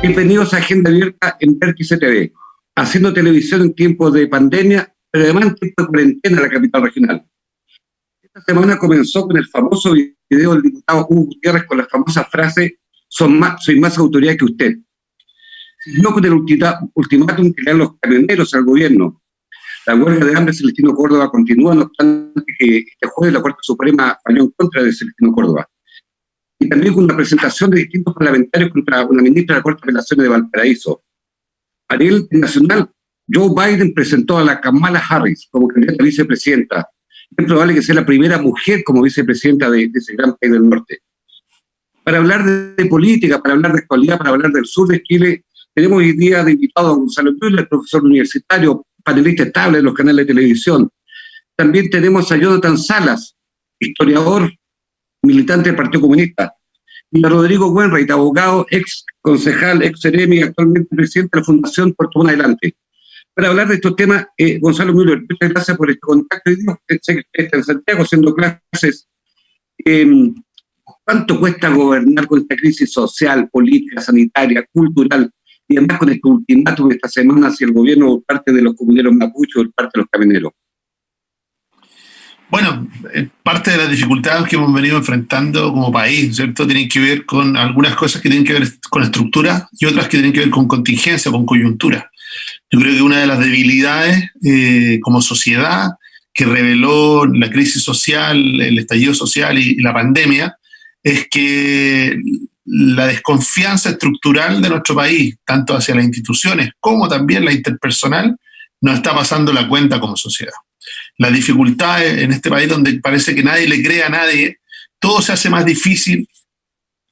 Bienvenidos a Agenda Abierta en Vértice TV, haciendo televisión en tiempos de pandemia, pero además en tiempos de cuarentena en la capital regional. Esta semana comenzó con el famoso video del diputado Hugo Gutiérrez con la famosa frase soy más autoridad que usted. Siguió con el ultimátum que le dan los camioneros al gobierno. La huelga de hambre de Celestino Córdoba continúa, no obstante que este jueves la Corte Suprema falló en contra de Celestino Córdoba. Y también con una presentación de distintos parlamentarios contra una ministra de la Corte de Apelaciones de Valparaíso. A nivel nacional, Joe Biden presentó a la Kamala Harris como candidata a vicepresidenta. Es probable que sea la primera mujer como vicepresidenta de ese gran país del norte. Para hablar de política, para hablar de actualidad, para hablar del sur de Chile, tenemos hoy día de invitado a Gonzalo Müller, profesor universitario, panelista estable en los canales de televisión. También tenemos a Jonathan Salas, historiador, militante del Partido Comunista, y a Rodrigo Wainwright, abogado, ex concejal, ex seremi, actualmente presidente de la Fundación Puerto Montt Adelante. Para hablar de estos temas, Gonzalo Müller, muchas gracias por este contacto. Y digo, sé que usted está en Santiago haciendo clases. ¿Cuánto cuesta gobernar con esta crisis social, política, sanitaria, cultural, y además con este ultimátum de esta semana hacia el gobierno por parte de los comuneros mapuches o por parte de los camioneros? Bueno, parte de las dificultades que hemos venido enfrentando como país, ¿cierto?, tienen que ver con algunas cosas que tienen que ver con estructura y otras que tienen que ver con contingencia, con coyuntura. Yo creo que una de las debilidades como sociedad que reveló la crisis social, el estallido social y la pandemia es que la desconfianza estructural de nuestro país, tanto hacia las instituciones como también la interpersonal, nos está pasando la cuenta como sociedad. Las dificultades en este país donde parece que nadie le cree a nadie, todo se hace más difícil,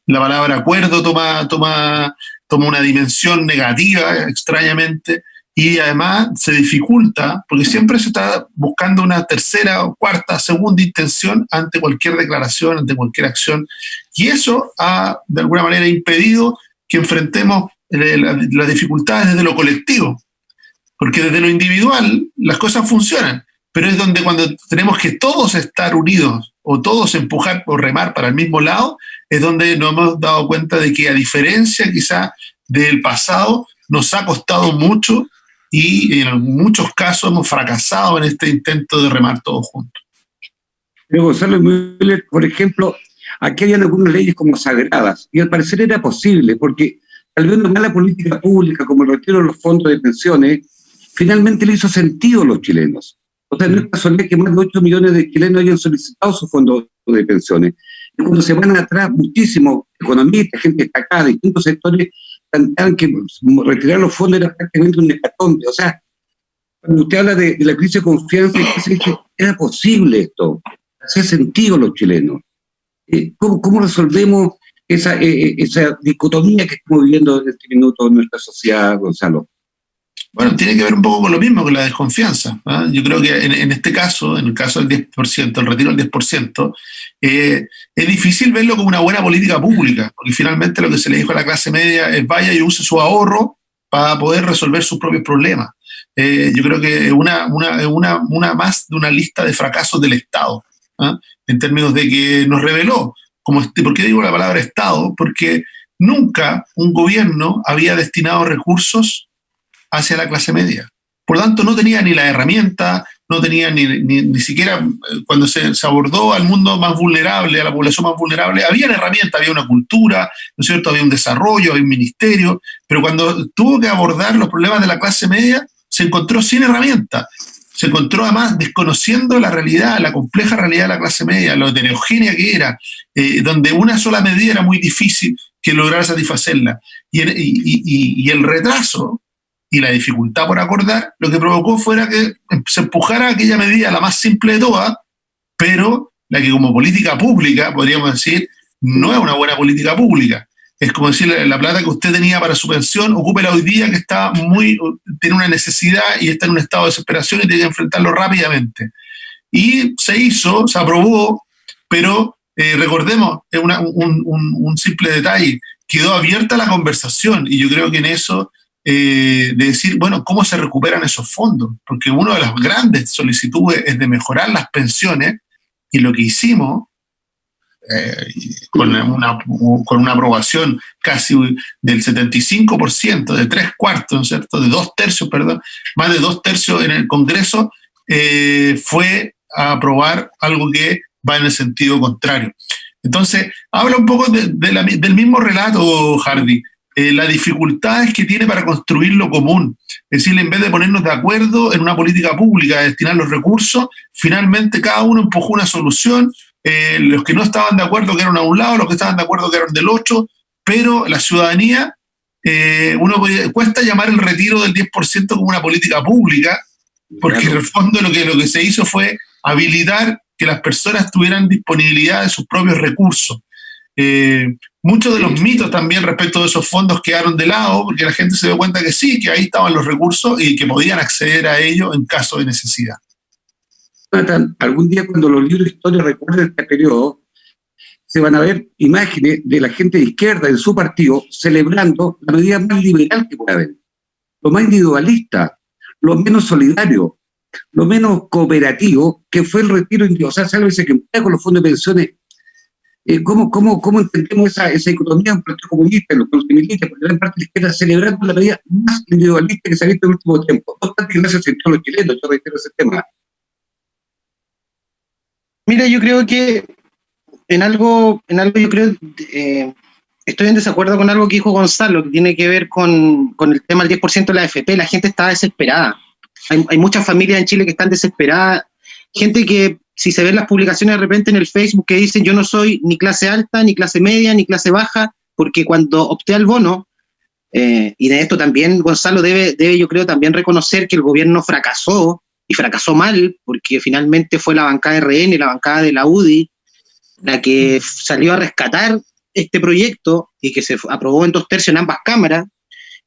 la palabra acuerdo toma una dimensión negativa extrañamente, y además se dificulta porque siempre se está buscando una tercera o cuarta, segunda intención ante cualquier declaración, ante cualquier acción, y eso ha de alguna manera impedido que enfrentemos las dificultades desde lo colectivo, porque desde lo individual las cosas funcionan, pero es donde cuando tenemos que todos estar unidos o todos empujar o remar para el mismo lado, es donde nos hemos dado cuenta de que, a diferencia quizá del pasado, nos ha costado mucho y en muchos casos hemos fracasado en este intento de remar todos juntos. Pero Gonzalo Müller, por ejemplo, aquí habían algunas leyes como sagradas, y al parecer era posible, porque tal vez una mala política pública como el retiro de los fondos de pensiones, finalmente le hizo sentido a los chilenos. O sea, no es casualidad que más de 8 millones de chilenos hayan solicitado sus fondos de pensiones. Y cuando se van atrás, muchísimos economistas, gente destacada de distintos sectores, planteaban que retirar los fondos era prácticamente un hecatombe. O sea, cuando usted habla de la crisis de confianza, se dice, era posible esto, hacía sentido a los chilenos. ¿Cómo resolvemos esa dicotomía que estamos viviendo en este minuto en nuestra sociedad, Gonzalo? Bueno, tiene que ver un poco con lo mismo, con la desconfianza, ¿eh? Yo creo que en este caso, en el caso del 10%, el retiro del 10%, es difícil verlo como una buena política pública, porque finalmente lo que se le dijo a la clase media es vaya y use su ahorro para poder resolver sus propios problemas. Yo creo que es una más de una lista de fracasos del Estado, ¿eh? En términos de que nos reveló, ¿por qué digo la palabra Estado? Porque nunca un gobierno había destinado recursos hacia la clase media. Por lo tanto, no tenía ni la herramienta, no tenía ni siquiera, cuando se abordó al mundo más vulnerable, a la población más vulnerable, había una herramienta, había una cultura, ¿no es cierto?, había un desarrollo, había un ministerio, pero cuando tuvo que abordar los problemas de la clase media, se encontró sin herramienta. Se encontró además desconociendo la realidad, la compleja realidad de la clase media, lo heterogénea que era, donde una sola medida era muy difícil que lograra satisfacerla. Y el retraso y la dificultad por acordar, lo que provocó fuera que se empujara aquella medida, la más simple de todas, pero la que como política pública, podríamos decir, no es una buena política pública. Es como decir, la plata que usted tenía para su pensión, ocúpela hoy día que tiene una necesidad y está en un estado de desesperación y tiene que enfrentarlo rápidamente. Y se hizo, se aprobó, pero recordemos, es un simple detalle, quedó abierta la conversación y yo creo que en eso de decir, bueno, ¿cómo se recuperan esos fondos? Porque una de las grandes solicitudes es de mejorar las pensiones, y lo que hicimos con una aprobación casi del 75%, de 3/4, ¿no es cierto?, de 2/3, perdón, más de 2/3 en el Congreso, fue a aprobar algo que va en el sentido contrario. Entonces, habla un poco del mismo relato, Hardy, las dificultades que tiene para construir lo común. Es decir, en vez de ponernos de acuerdo en una política pública, de destinar los recursos, finalmente cada uno empujó una solución, los que no estaban de acuerdo quedaron a un lado, los que estaban de acuerdo quedaron del otro, pero la ciudadanía, cuesta llamar el retiro del 10% como una política pública, porque en el fondo lo que se hizo fue habilitar que las personas tuvieran disponibilidad de sus propios recursos. Muchos de los mitos también respecto de esos fondos quedaron de lado, porque la gente se dio cuenta que sí, que ahí estaban los recursos y que podían acceder a ellos en caso de necesidad. Algún día cuando los libros de historia recuerden este periodo, se van a ver imágenes de la gente de izquierda en su partido celebrando la medida más liberal que puede haber, lo más individualista, lo menos solidario, lo menos cooperativo, que fue el retiro individual. O sea, sálvese que emplea con los fondos de pensiones. ¿Cómo entendemos esa economía en el Partido Comunista, en los militares, por gran parte de la izquierda, celebrando la medida más individualista que se ha visto en el último tiempo? No obstante, gracias a todos los chilenos, yo reitero ese tema. Mira, yo creo que en algo yo creo, estoy en desacuerdo con algo que dijo Gonzalo, que tiene que ver con el tema del 10% de la AFP. La gente está desesperada. Hay muchas familias en Chile que están desesperadas, gente que, si se ven las publicaciones de repente en el Facebook, que dicen yo no soy ni clase alta, ni clase media, ni clase baja, porque cuando opté al bono, y de esto también Gonzalo debe yo creo también reconocer que el gobierno fracasó, y fracasó mal, porque finalmente fue la bancada de RN, la bancada de la UDI, la que salió a rescatar este proyecto y que se aprobó en 2/3 en ambas cámaras,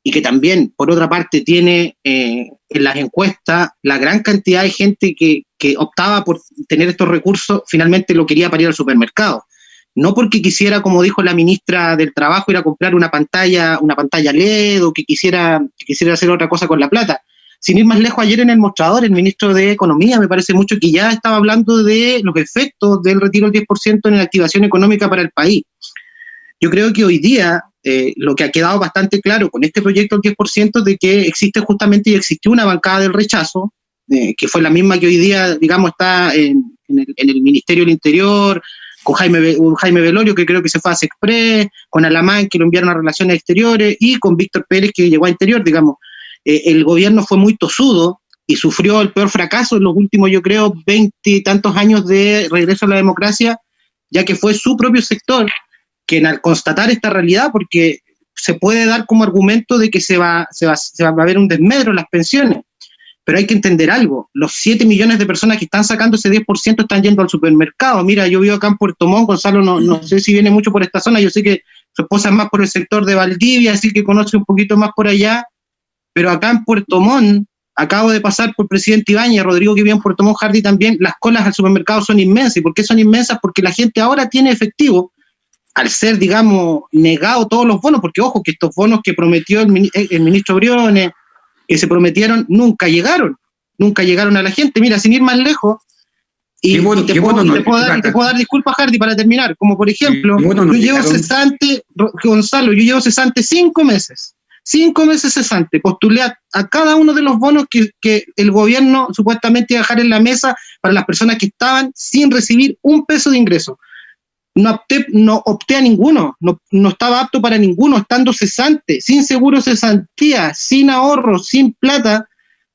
y que también, por otra parte, tiene en las encuestas la gran cantidad de gente que optaba por tener estos recursos, finalmente lo quería para ir al supermercado. No porque quisiera, como dijo la ministra del Trabajo, ir a comprar una pantalla LED o que quisiera hacer otra cosa con la plata. Sin ir más lejos, ayer en el mostrador, el ministro de Economía, me parece mucho que ya estaba hablando de los efectos del retiro del 10% en la activación económica para el país. Yo creo que hoy día lo que ha quedado bastante claro con este proyecto del 10% de que existe justamente y existió una bancada del rechazo, que fue la misma que hoy día, digamos, está en el Ministerio del Interior, con Jaime Velorio, que creo que se fue a Sexpress, con Alamán, que lo enviaron a Relaciones Exteriores, y con Víctor Pérez, que llegó a Interior, digamos. El gobierno fue muy tosudo y sufrió el peor fracaso en los últimos, yo creo, 20 y tantos años de regreso a la democracia, ya que fue su propio sector quien, al constatar esta realidad, porque se puede dar como argumento de que se va a ver un desmedro en las pensiones, pero hay que entender algo: los 7 millones de personas que están sacando ese 10% están yendo al supermercado. Mira, yo vivo acá en Puerto Montt, Gonzalo no sé si viene mucho por esta zona, yo sé que su esposa es más por el sector de Valdivia, así que conoce un poquito más por allá, pero acá en Puerto Montt, acabo de pasar por Presidente Ibáñez, Rodrigo que vive en Puerto Montt, Hardy también, las colas al supermercado son inmensas. ¿Y por qué son inmensas? Porque la gente ahora tiene efectivo, al ser, digamos, negado todos los bonos, porque ojo, que estos bonos que prometió el ministro Briones, que se prometieron, nunca llegaron a la gente. Mira, sin ir más lejos, y te puedo dar disculpas, Hardy, para terminar, como por ejemplo, yo llevo cesante, Gonzalo, yo llevo cesante 5 meses cesante, postulé a cada uno de los bonos que el gobierno supuestamente iba a dejar en la mesa para las personas que estaban sin recibir un peso de ingreso. No opté a ninguno, no estaba apto para ninguno, estando cesante, sin seguro de cesantía, sin ahorro, sin plata.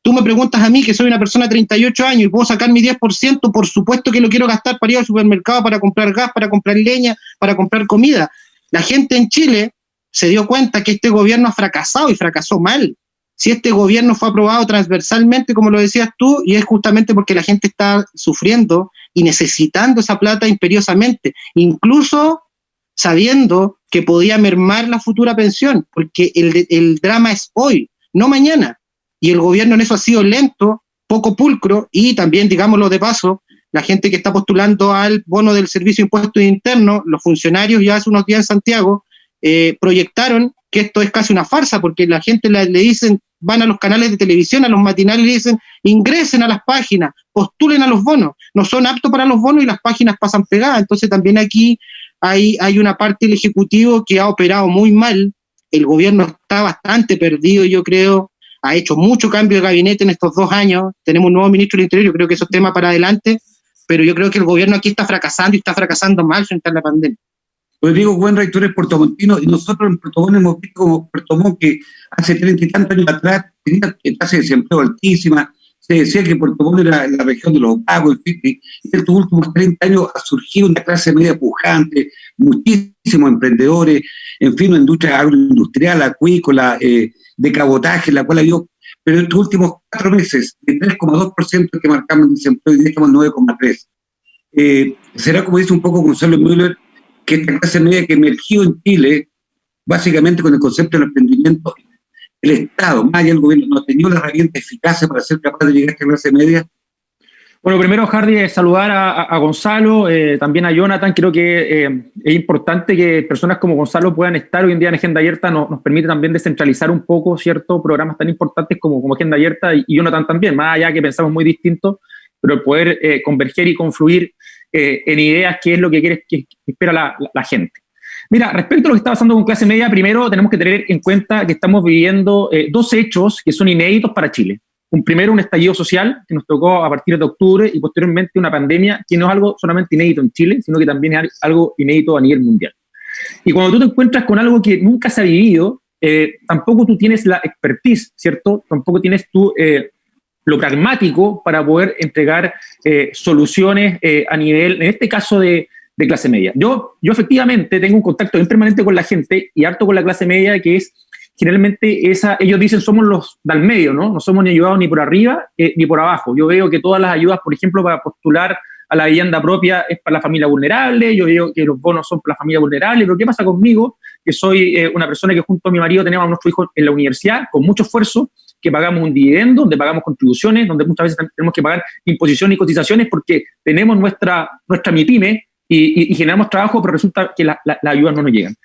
Tú me preguntas a mí, que soy una persona de 38 años y puedo sacar mi 10%, por supuesto que lo quiero gastar para ir al supermercado, para comprar gas, para comprar leña, para comprar comida. La gente en Chile se dio cuenta que este gobierno ha fracasado y fracasó mal. Si este gobierno fue aprobado transversalmente, como lo decías tú, y es justamente porque la gente está sufriendo y necesitando esa plata imperiosamente, incluso sabiendo que podía mermar la futura pensión, porque el drama es hoy, no mañana. Y el gobierno en eso ha sido lento, poco pulcro, y también, digámoslo de paso, la gente que está postulando al bono del Servicio de Impuestos Internos, los funcionarios ya hace unos días en Santiago, proyectaron que esto es casi una farsa, porque la gente le dicen, van a los canales de televisión, a los matinales, y le dicen, ingresen a las páginas, postulen a los bonos, no son aptos para los bonos y las páginas pasan pegadas. Entonces también aquí hay una parte del Ejecutivo que ha operado muy mal, el gobierno está bastante perdido, yo creo, ha hecho mucho cambio de gabinete en estos 2 años, tenemos un nuevo ministro del Interior, yo creo que eso es tema para adelante, pero yo creo que el gobierno aquí está fracasando y está fracasando mal frente a la pandemia. Rodrigo Buenra, tú eres puertomontino, y nosotros en Puerto Montt hemos visto como Puerto Montt, que hace 30 y tantos años atrás tenía tasa de desempleo altísima, se decía que Puerto Montt era la región de los pagos, en fin, y en estos últimos 30 años ha surgido una clase media pujante, muchísimos emprendedores, en fin, una industria agroindustrial, acuícola, de cabotaje, la cual ha habido, pero en estos últimos 4 meses, de 3,2% que marcamos en desempleo, y estamos en 9,3%. Será, como dice un poco Gonzalo Müller, que esta clase media que emergió en Chile, básicamente con el concepto del emprendimiento, el Estado, más allá del gobierno, no ha tenido la herramienta eficaz para ser capaz de llegar a esta clase media. Bueno, primero, Hardy, saludar a Gonzalo, también a Jonathan. Creo que es importante que personas como Gonzalo puedan estar hoy en día en Agenda Abierta. Nos permite también descentralizar un poco ciertos programas tan importantes como Agenda Abierta, y Jonathan también, más allá que pensamos muy distintos, pero el poder converger y confluir en ideas, qué es lo que quiere, que espera la gente. Mira, respecto a lo que está pasando con clase media, primero tenemos que tener en cuenta que estamos viviendo 2 hechos que son inéditos para Chile. Primero, un estallido social que nos tocó a partir de octubre, y posteriormente una pandemia que no es algo solamente inédito en Chile, sino que también es algo inédito a nivel mundial. Y cuando tú te encuentras con algo que nunca se ha vivido, tampoco tú tienes la expertise, ¿cierto? Tampoco tienes tú lo pragmático para poder entregar soluciones a nivel, en este caso, de clase media. Yo efectivamente tengo un contacto bien permanente con la gente y harto con la clase media, que es generalmente ellos dicen somos los del medio, ¿no? No somos ni ayudados ni por arriba ni por abajo. Yo veo que todas las ayudas, por ejemplo, para postular a la vivienda propia es para la familia vulnerable, yo veo que los bonos son para la familia vulnerable, pero ¿qué pasa conmigo? Que soy una persona que junto a mi marido tenemos a nuestro hijo en la universidad con mucho esfuerzo, que pagamos un dividendo, donde pagamos contribuciones, donde muchas veces tenemos que pagar imposiciones y cotizaciones porque tenemos nuestra MIPYME y generamos trabajo, pero resulta que las ayudas no nos llegan.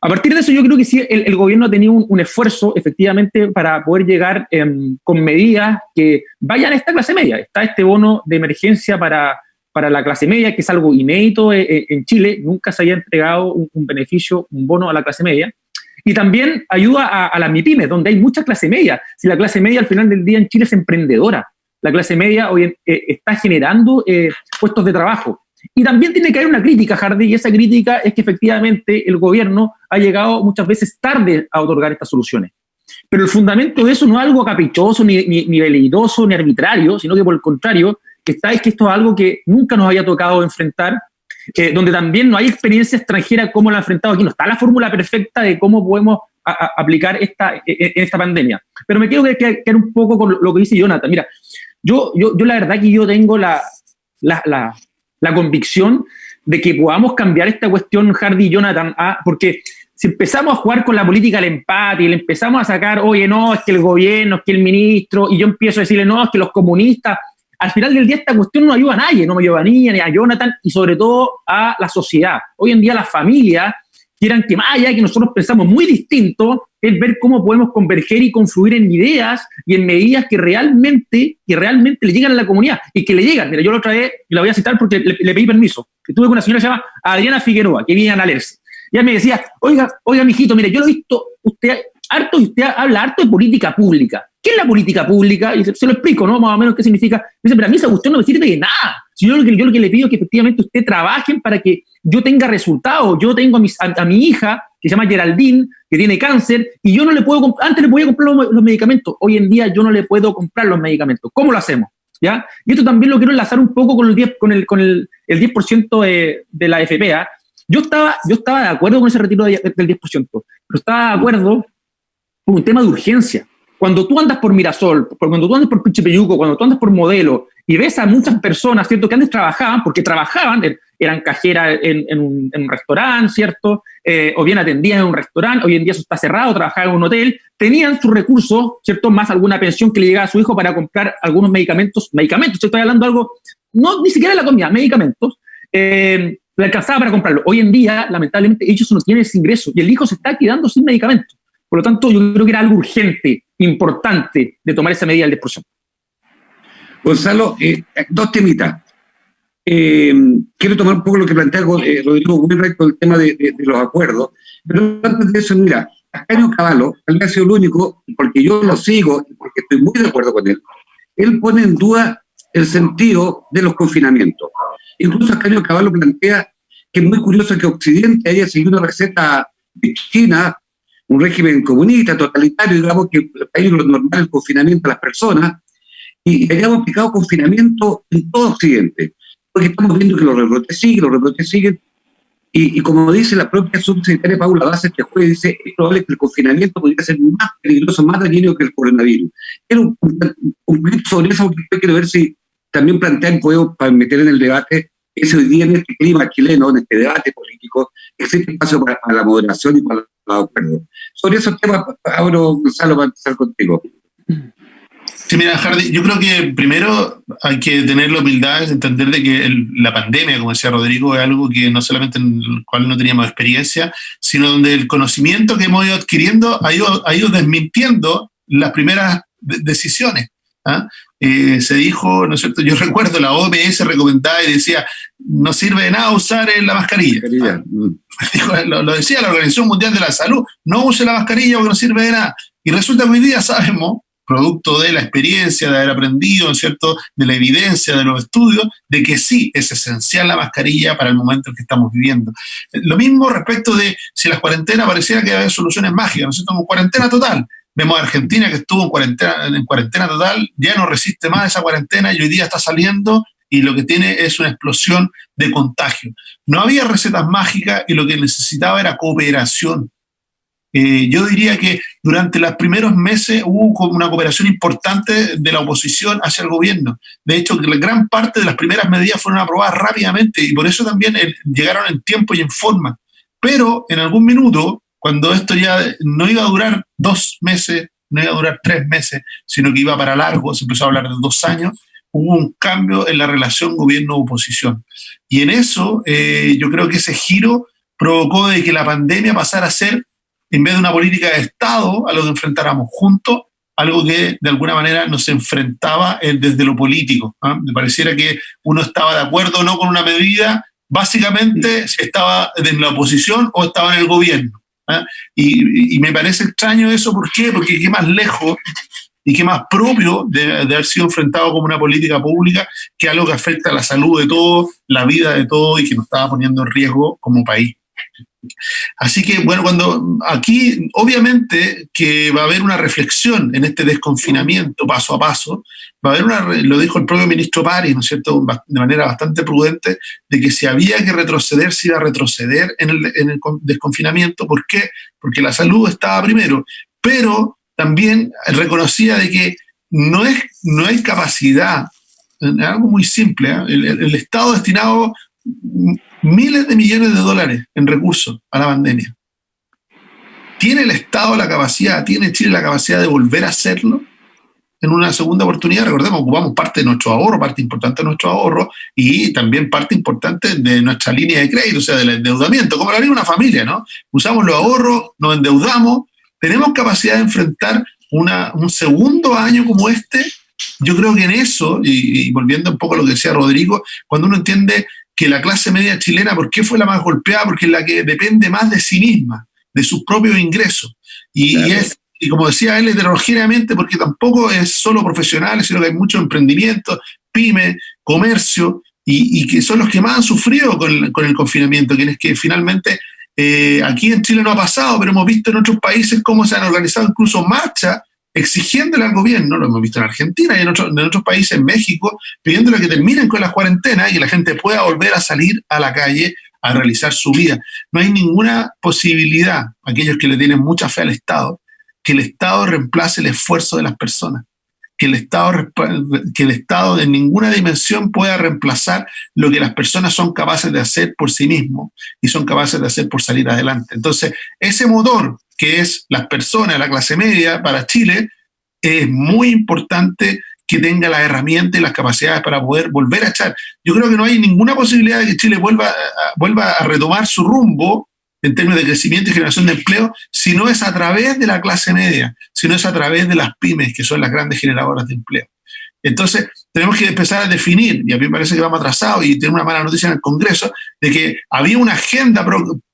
A partir de eso, yo creo que sí, el gobierno ha tenido un esfuerzo, efectivamente, para poder llegar con medidas que vayan a esta clase media. Está este bono de emergencia para la clase media, que es algo inédito en Chile. Nunca se había entregado un beneficio, un bono a la clase media. Y también ayuda a las MIPYMES, donde hay mucha clase media. Si la clase media al final del día en Chile es emprendedora, la clase media hoy está generando puestos de trabajo. Y también tiene que haber una crítica, Hardy, y esa crítica es que efectivamente el gobierno ha llegado muchas veces tarde a otorgar estas soluciones. Pero el fundamento de eso no es algo caprichoso, ni veleidoso, ni arbitrario, sino que por el contrario, es que esto es algo que nunca nos había tocado enfrentar, donde también no hay experiencia extranjera como la ha enfrentado aquí. No está la fórmula perfecta de cómo podemos aplicar esta pandemia. Pero me quiero quedar un poco con lo que dice Jonathan. Mira, yo la verdad que yo tengo la convicción de que podamos cambiar esta cuestión, Hardy y Jonathan, porque si empezamos a jugar con la política del empate y le empezamos a sacar, oye, no, es que el gobierno, es que el ministro, y yo empiezo a decirle, no, es que los comunistas, al final del día esta cuestión no ayuda a nadie, no me ayuda ni a Jonathan y sobre todo a la sociedad. Hoy en día las familias quieran que más allá de que nosotros pensamos muy distinto, es ver cómo podemos converger y confluir en ideas y en medidas que realmente le llegan a la comunidad y que le llegan. Mira, yo la otra vez, la voy a citar porque le pedí permiso, que tuve con una señora que se llama Adriana Figueroa, que viene a Alerce. Y ella me decía, oiga, mijito, mire, yo lo he visto usted harto y usted habla harto de política pública. ¿Qué es la política pública? Y se lo explico, ¿no? Más o menos qué significa. Me dice, pero a mí esa cuestión no me sirve de nada. Si yo lo que le pido es que efectivamente usted trabajen para que yo tenga resultados. Yo tengo a mi hija, que se llama Geraldine, que tiene cáncer, y yo no le puedo comprar, antes le podía comprar los medicamentos, hoy en día yo no le puedo comprar los medicamentos. ¿Cómo lo hacemos? ¿Ya? Y esto también lo quiero enlazar un poco con el 10% de la AFP. ¿Ah? Yo estaba de acuerdo con ese retiro del 10%, pero estaba de acuerdo con un tema de urgencia. Cuando tú andas por Mirasol, cuando tú andas por Pichipeyuco, cuando tú andas por Modelo y ves a muchas personas, ¿cierto?, que antes trabajaban, porque trabajaban, eran cajeras en un restaurante, ¿cierto?, o bien atendían en un restaurante, hoy en día eso está cerrado, trabajaban en un hotel, tenían sus recursos, ¿cierto?, más alguna pensión que le llegaba a su hijo para comprar algunos medicamentos, estoy hablando de algo, no ni siquiera de la comida, medicamentos, le alcanzaba para comprarlo. Hoy en día, lamentablemente, ellos no tienen ese ingreso y el hijo se está quedando sin medicamentos. Por lo tanto, yo creo que era algo urgente, importante, de tomar esa medida del 10%. Gonzalo, dos temitas. Quiero tomar un poco lo que plantea Rodrigo Wilbert con el tema de los acuerdos, pero antes de eso, mira, Ascanio Cavallo, tal vez ha sido el único, porque yo lo sigo, porque estoy muy de acuerdo con él pone en duda el sentido de los confinamientos. Incluso Ascanio Cavallo plantea que es muy curioso que Occidente haya seguido una receta de China, un régimen comunista, totalitario, digamos que ahí lo normal el confinamiento a las personas, y hayamos aplicado confinamiento en todo Occidente, porque estamos viendo que los rebrotes siguen, y como dice la propia subsecretaria Paula Vázquez, que jueves dice, es probable que el confinamiento podría ser más peligroso, más dañino que el coronavirus. Era un poquito sobre eso, porque yo quiero ver si también plantean, puedo para meter en el debate, ese hoy día en este clima chileno, en este debate político, existe espacio para la moderación y para los acuerdos. Sobre esos temas, abro, Gonzalo, para empezar contigo. Sí, mira, Hardy, yo creo que primero hay que tener la humildad de entender de que la pandemia, como decía Rodrigo, es algo que no solamente en el cual no teníamos experiencia, sino donde el conocimiento que hemos ido adquiriendo ha ido desmintiendo las primeras decisiones. ¿Ah? Se dijo, ¿no es cierto? Yo recuerdo la OMS recomendaba y decía, no sirve de nada usar la mascarilla. ¿Ah? Lo decía la Organización Mundial de la Salud, no use la mascarilla porque no sirve de nada. Y resulta que hoy día sabemos, producto de la experiencia, de haber aprendido, ¿no es cierto?, de la evidencia, de los estudios, de que sí es esencial la mascarilla para el momento en que estamos viviendo. Lo mismo respecto de si las cuarentenas pareciera que había soluciones mágicas, ¿no es cierto?, como cuarentena total. Vemos a Argentina que estuvo en cuarentena total, ya no resiste más esa cuarentena y hoy día está saliendo y lo que tiene es una explosión de contagio. No había recetas mágicas y lo que necesitaba era cooperación. Yo diría que durante los primeros meses hubo una cooperación importante de la oposición hacia el gobierno. De hecho, la gran parte de las primeras medidas fueron aprobadas rápidamente y por eso también llegaron en tiempo y en forma. Pero en algún minuto, cuando esto ya no iba a durar 2 meses, no iba a durar 3 meses, sino que iba para largo, se empezó a hablar de 2 años, hubo un cambio en la relación gobierno-oposición. Y en eso, yo creo que ese giro provocó de que la pandemia pasara a ser, en vez de una política de Estado, a lo que enfrentáramos juntos, algo que de alguna manera nos enfrentaba desde lo político. ¿Ah? Me pareciera que uno estaba de acuerdo o no con una medida, básicamente si estaba en la oposición o estaba en el gobierno. ¿Ah? Y me parece extraño eso, ¿por qué? Porque qué más lejos y qué más propio de haber sido enfrentado como una política pública que algo que afecta a la salud de todos, la vida de todos y que nos estaba poniendo en riesgo como país. Así que, bueno, cuando aquí obviamente que va a haber una reflexión en este desconfinamiento paso a paso, va a haber lo dijo el propio ministro París, ¿no es cierto?, de manera bastante prudente, de que si había que retroceder, se iba a retroceder en el desconfinamiento. ¿Por qué? Porque la salud estaba primero, pero también reconocía de que no hay capacidad, algo muy simple, ¿eh? El Estado ha destinado miles de millones de dólares en recursos a la pandemia. ¿Tiene el Estado la capacidad, tiene Chile la capacidad de volver a hacerlo en una segunda oportunidad? Recordemos, ocupamos parte de nuestro ahorro, parte importante de nuestro ahorro y también parte importante de nuestra línea de crédito, o sea, del endeudamiento, como lo haría una familia, ¿no? Usamos los ahorros, nos endeudamos, tenemos capacidad de enfrentar un segundo año como este. Yo creo que en eso, y volviendo un poco a lo que decía Rodrigo, cuando uno entiende que la clase media chilena, ¿por qué fue la más golpeada? Porque es la que depende más de sí misma, de sus propios ingresos. Y como decía él, heterogéneamente, porque tampoco es solo profesionales, sino que hay mucho emprendimiento, pyme, comercio, y que son los que más han sufrido con el confinamiento, quienes que finalmente aquí en Chile no ha pasado, pero hemos visto en otros países cómo se han organizado incluso marchas exigiéndole al gobierno, lo hemos visto en Argentina y en otros países, en México, pidiéndole que terminen con las cuarentenas y que la gente pueda volver a salir a la calle a realizar su vida. No hay ninguna posibilidad, aquellos que le tienen mucha fe al Estado, que el Estado reemplace el esfuerzo de las personas, que el Estado en ninguna dimensión pueda reemplazar lo que las personas son capaces de hacer por sí mismos y son capaces de hacer por salir adelante. Entonces, ese motor que es las personas, la clase media para Chile, es muy importante que tenga las herramientas y las capacidades para poder volver a echar. Yo creo que no hay ninguna posibilidad de que Chile vuelva a retomar su rumbo en términos de crecimiento y generación de empleo si no es a través de la clase media, si no es a través de las pymes, que son las grandes generadoras de empleo. Entonces, tenemos que empezar a definir, y a mí me parece que vamos atrasados, y tenemos una mala noticia en el Congreso, de que había una agenda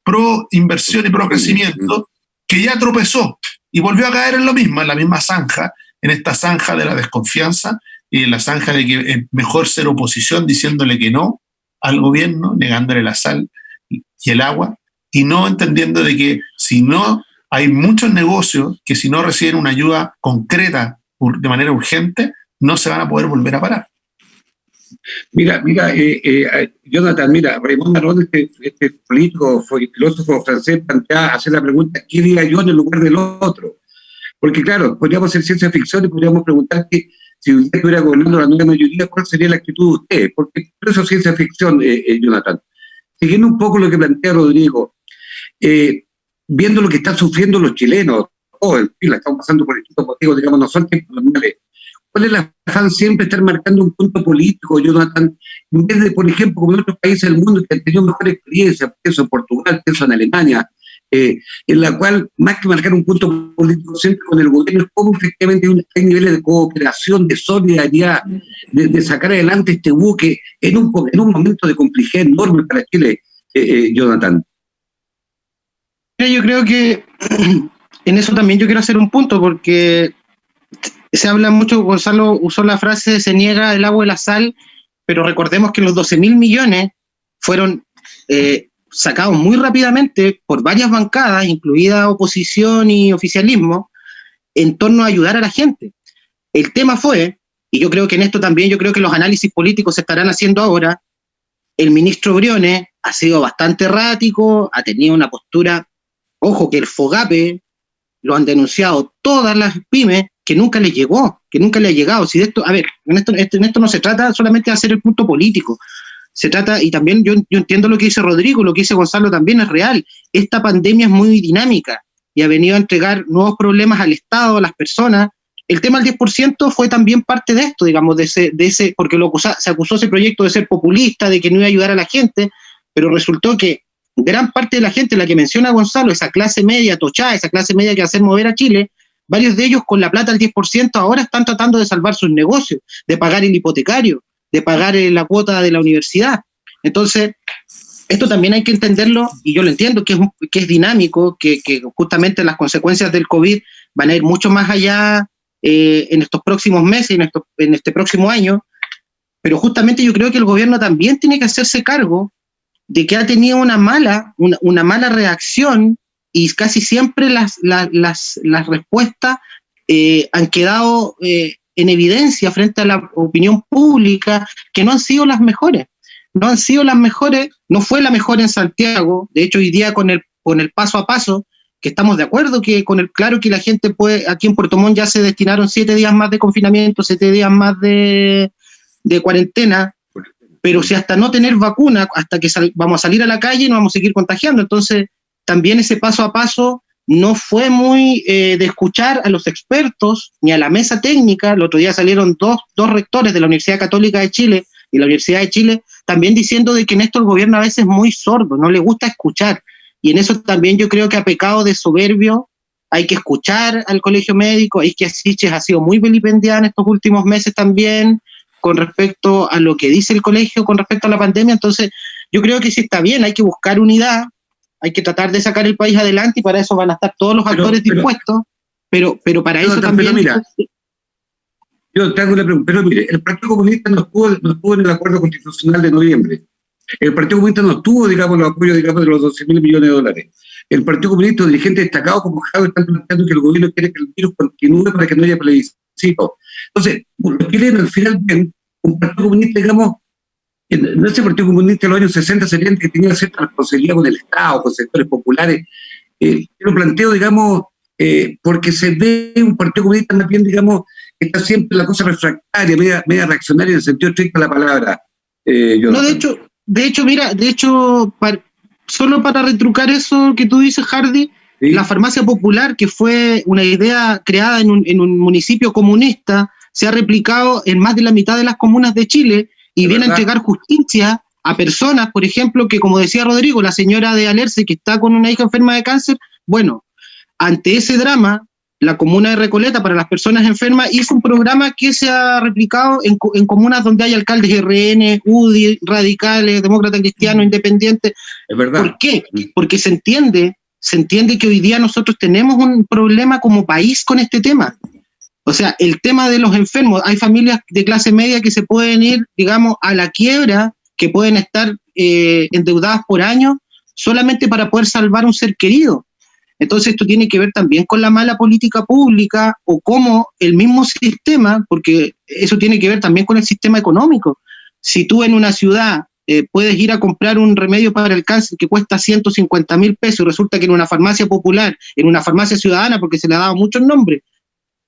pro inversión y pro crecimiento que ya tropezó y volvió a caer en lo mismo, en la misma zanja, en esta zanja de la desconfianza y en la zanja de que es mejor ser oposición diciéndole que no al gobierno, negándole la sal y el agua, y no entendiendo de que si no hay muchos negocios que si no reciben una ayuda concreta de manera urgente, no se van a poder volver a parar. Mira, Jonathan, Raymond Aron, este político, filósofo francés, plantea hacer la pregunta, ¿qué haría yo en el lugar del otro? Porque claro, podríamos hacer ciencia ficción y podríamos preguntar que si usted estuviera gobernando la nueva mayoría, ¿cuál sería la actitud de usted? Porque por eso es ciencia ficción, Jonathan. Siguiendo un poco lo que plantea Rodrigo, viendo lo que están sufriendo los chilenos, en fin, la estamos pasando por distintos motivos, digamos, no son tiempos normales. ¿Cuál es el afán siempre estar marcando un punto político, Jonathan? En vez de, por ejemplo, como en otros países del mundo que han tenido mejor experiencia, pienso en Portugal, pienso en Alemania, en la cual, más que marcar un punto político siempre con el gobierno, es como efectivamente hay niveles de cooperación, de solidaridad, de sacar adelante este buque en un momento de complejidad enorme para Chile, Jonathan. Yo creo que en eso también yo quiero hacer un punto, porque se habla mucho, Gonzalo usó la frase, se niega el agua y la sal, pero recordemos que los 12.000 millones fueron sacados muy rápidamente por varias bancadas, incluida oposición y oficialismo, en torno a ayudar a la gente. El tema fue, y yo creo que en esto también, yo creo que los análisis políticos se estarán haciendo ahora, el ministro Briones ha sido bastante errático, ha tenido una postura, ojo que el FOGAPE lo han denunciado todas las pymes, que nunca les llegó, que nunca le ha llegado. Si de esto, a ver, en esto no se trata solamente de hacer el punto político, se trata, y también yo entiendo lo que dice Rodrigo, lo que dice Gonzalo también es real. Esta pandemia es muy dinámica y ha venido a entregar nuevos problemas al Estado, a las personas. El tema del 10% fue también parte de esto, digamos, de ese porque se acusó ese proyecto de ser populista, de que no iba a ayudar a la gente, pero resultó que gran parte de la gente, la que menciona Gonzalo, esa clase media tochada, esa clase media que va a hacer mover a Chile, varios de ellos con la plata del 10% ahora están tratando de salvar sus negocios, de pagar el hipotecario, de pagar la cuota de la universidad. Entonces, esto también hay que entenderlo, y yo lo entiendo, que es dinámico, que justamente las consecuencias del COVID van a ir mucho más allá en estos próximos meses, en este próximo año, pero justamente yo creo que el gobierno también tiene que hacerse cargo de que ha tenido una mala reacción, y casi siempre las respuestas han quedado en evidencia frente a la opinión pública, que no han sido las mejores. No fue la mejor en Santiago. De hecho, hoy día con el paso a paso, que estamos de acuerdo que claro que la gente puede, aquí en Puerto Montt ya se destinaron 7 días más de confinamiento, 7 días más de cuarentena, pero si hasta no tener vacuna, hasta que vamos a salir a la calle, nos vamos a seguir contagiando. Entonces, también ese paso a paso no fue muy de escuchar a los expertos ni a la mesa técnica. El otro día salieron dos rectores de la Universidad Católica de Chile y la Universidad de Chile también diciendo de que en esto el gobierno a veces es muy sordo, no le gusta escuchar. Y en eso también yo creo que ha pecado de soberbio. Hay que escuchar al colegio médico. Es que Siches ha sido muy vilipendiada en estos últimos meses también con respecto a lo que dice el colegio con respecto a la pandemia. Entonces yo creo que sí está bien, hay que buscar unidad, hay que tratar de sacar el país adelante, y para eso van a estar todos los actores dispuestos, pero para eso también... Pero mira, yo te hago una pregunta, pero mire, el Partido Comunista no estuvo en el acuerdo constitucional de noviembre. El Partido Comunista no tuvo, digamos, los apoyos, digamos, de los 12.000 millones de dólares. El Partido Comunista, dirigentes destacados como Javier, están planteando que el gobierno quiere que el virus continúe para que no haya plebiscito. Entonces, los chilenos al final ven un Partido Comunista, digamos, no ese Partido Comunista de los años 60, 70, que tenía cierta responsabilidad con el Estado, con sectores populares. Yo lo planteo, digamos, porque se ve un Partido Comunista más bien, digamos, que está siempre la cosa refractaria, media reaccionaria en el sentido estricto de la palabra. No, de hecho, solo para retrucar eso que tú dices, Hardy, ¿sí? La farmacia popular, que fue una idea creada en un municipio comunista, se ha replicado en más de la mitad de las comunas de Chile, y viene a entregar justicia a personas, por ejemplo, que como decía Rodrigo, la señora de Alerce, que está con una hija enferma de cáncer, bueno, ante ese drama, la comuna de Recoleta, para las personas enfermas, hizo un programa que se ha replicado en comunas donde hay alcaldes RN, UDI, radicales, demócratas cristianos, independientes. Es verdad. ¿Por qué? Porque se entiende que hoy día nosotros tenemos un problema como país con este tema. O sea, el tema de los enfermos, hay familias de clase media que se pueden ir, digamos, a la quiebra, que pueden estar endeudadas por años solamente para poder salvar un ser querido. Entonces esto tiene que ver también con la mala política pública o cómo el mismo sistema, porque eso tiene que ver también con el sistema económico. Si tú en una ciudad puedes ir a comprar un remedio para el cáncer que cuesta 150.000 pesos, resulta que en una farmacia popular, en una farmacia ciudadana, porque se le ha dado muchos nombres,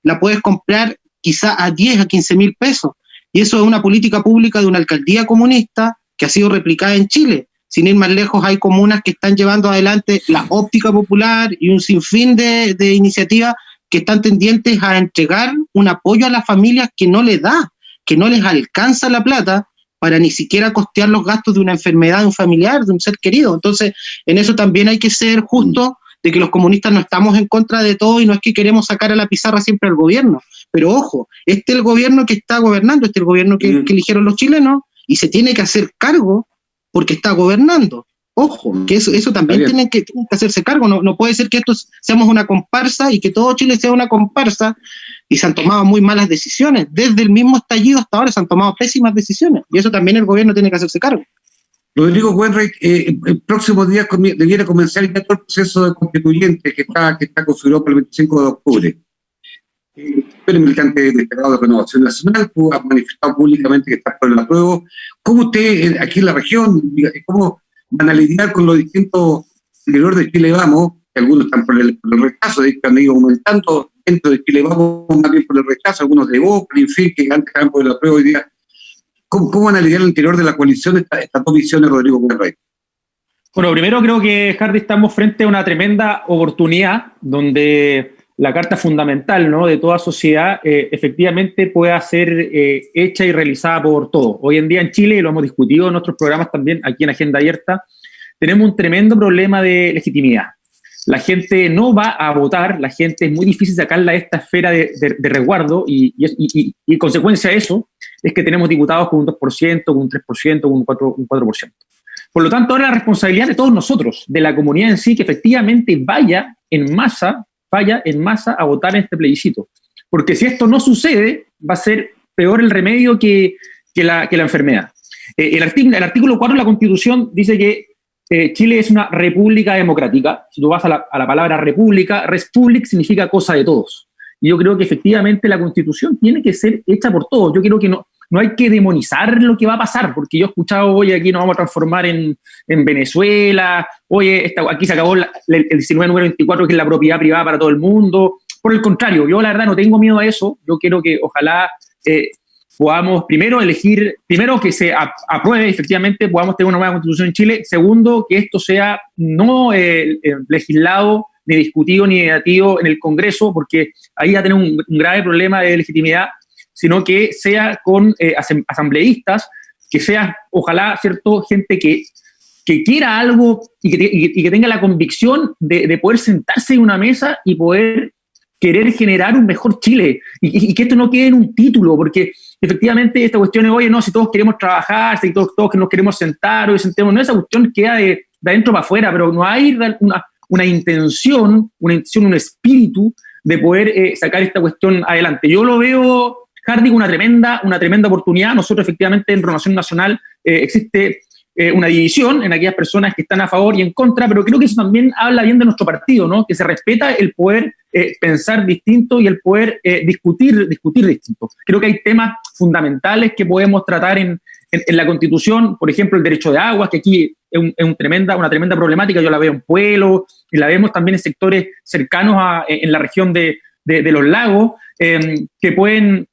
la puedes comprar quizá a 10, a 15.000 pesos. Y eso es una política pública de una alcaldía comunista que ha sido replicada en Chile. Sin ir más lejos, hay comunas que están llevando adelante la óptica popular y un sinfín de iniciativas que están tendientes a entregar un apoyo a las familias que no les da, que no les alcanza la plata para ni siquiera costear los gastos de una enfermedad de un familiar, de un ser querido. Entonces, en eso también hay que ser justos de que los comunistas no estamos en contra de todo y no es que queremos sacar a la pizarra siempre al gobierno. Pero ojo, este es el gobierno que está gobernando, este es el gobierno que eligieron los chilenos y se tiene que hacer cargo porque está gobernando. Ojo, que eso también tienen que hacerse cargo. No puede ser que esto seamos una comparsa y que todo Chile sea una comparsa y se han tomado muy malas decisiones. Desde el mismo estallido hasta ahora se han tomado pésimas decisiones y eso también el gobierno tiene que hacerse cargo. Rodrigo Wainwright, el próximo día debiera comenzar ya todo el proceso de constituyente que está configurado para el 25 de octubre. El militante destacado de Renovación Nacional ha manifestado públicamente que está por el apruebo. ¿Cómo usted, aquí en la región, cómo van a lidiar con los distintos alrededor de Chile Vamos, que algunos están por el rechazo, de que han ido aumentando dentro de Chile Vamos, más bien por el rechazo, algunos de Boca, en fin, que antes estaban por el apruebo hoy día? ¿Cómo van a lidiar al interior de la coalición estas dos visiones, Rodrigo Wainwright? Bueno, primero creo que, Hardy, estamos frente a una tremenda oportunidad donde la carta fundamental, ¿no?, de toda sociedad efectivamente pueda ser hecha y realizada por todos. Hoy en día en Chile, y lo hemos discutido en nuestros programas también aquí en Agenda Abierta, tenemos un tremendo problema de legitimidad. La gente no va a votar, la gente es muy difícil sacarla de esta esfera de resguardo y consecuencia de eso es que tenemos diputados con un 2%, con un 3%, con un 4%. Por lo tanto, ahora la responsabilidad de todos nosotros, de la comunidad en sí, que efectivamente vaya en masa a votar en este plebiscito. Porque si esto no sucede, va a ser peor el remedio que la enfermedad. El artículo 4 de la Constitución dice que Chile es una república democrática. Si tú vas a la palabra república, res public significa cosa de todos. Y yo creo que efectivamente la Constitución tiene que ser hecha por todos. Yo creo que no hay que demonizar lo que va a pasar, porque yo he escuchado, oye, aquí nos vamos a transformar en Venezuela, oye, aquí se acabó el 19 número 24, que es la propiedad privada para todo el mundo. Por el contrario, yo la verdad no tengo miedo a eso. Yo quiero que ojalá podamos primero que se apruebe efectivamente, podamos tener una nueva constitución en Chile. Segundo, que esto sea no legislado, ni discutido, ni debatido en el Congreso, porque ahí va a tener un grave problema de legitimidad, sino que sea con asambleístas, que sea, ojalá, cierto, gente que quiera algo y que tenga la convicción de poder sentarse en una mesa y poder querer generar un mejor Chile, y que esto no quede en un título, porque efectivamente esta cuestión es, oye, no, si todos queremos trabajar, si todos nos queremos sentar, o sentemos, no, esa cuestión queda de adentro para afuera, pero no hay una intención, un espíritu de poder sacar esta cuestión adelante. Yo lo veo, Hardy, una tremenda oportunidad. Nosotros efectivamente en Renovación Nacional existe una división en aquellas personas que están a favor y en contra, pero creo que eso también habla bien de nuestro partido, ¿no? Que se respeta el poder pensar distinto y el poder discutir distinto. Creo que hay temas fundamentales que podemos tratar en la Constitución, por ejemplo, el derecho de aguas, que aquí es una tremenda problemática. Yo la veo en Pueblo y la vemos también en sectores cercanos en la región de los lagos, que pueden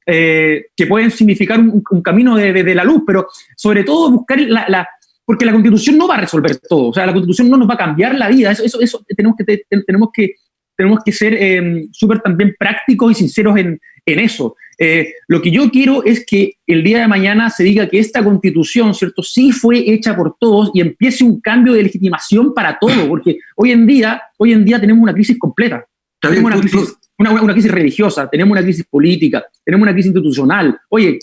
significar un camino de la luz, pero sobre todo buscar porque la Constitución no va a resolver todo. O sea, la Constitución no nos va a cambiar la vida. Eso tenemos que ser súper también prácticos y sinceros en eso. Lo que yo quiero es que el día de mañana se diga que esta Constitución, ¿cierto?, sí fue hecha por todos y empiece un cambio de legitimación para todo, porque hoy en día tenemos una crisis completa. Tenemos una crisis religiosa, tenemos una crisis política, tenemos una crisis institucional. Oye,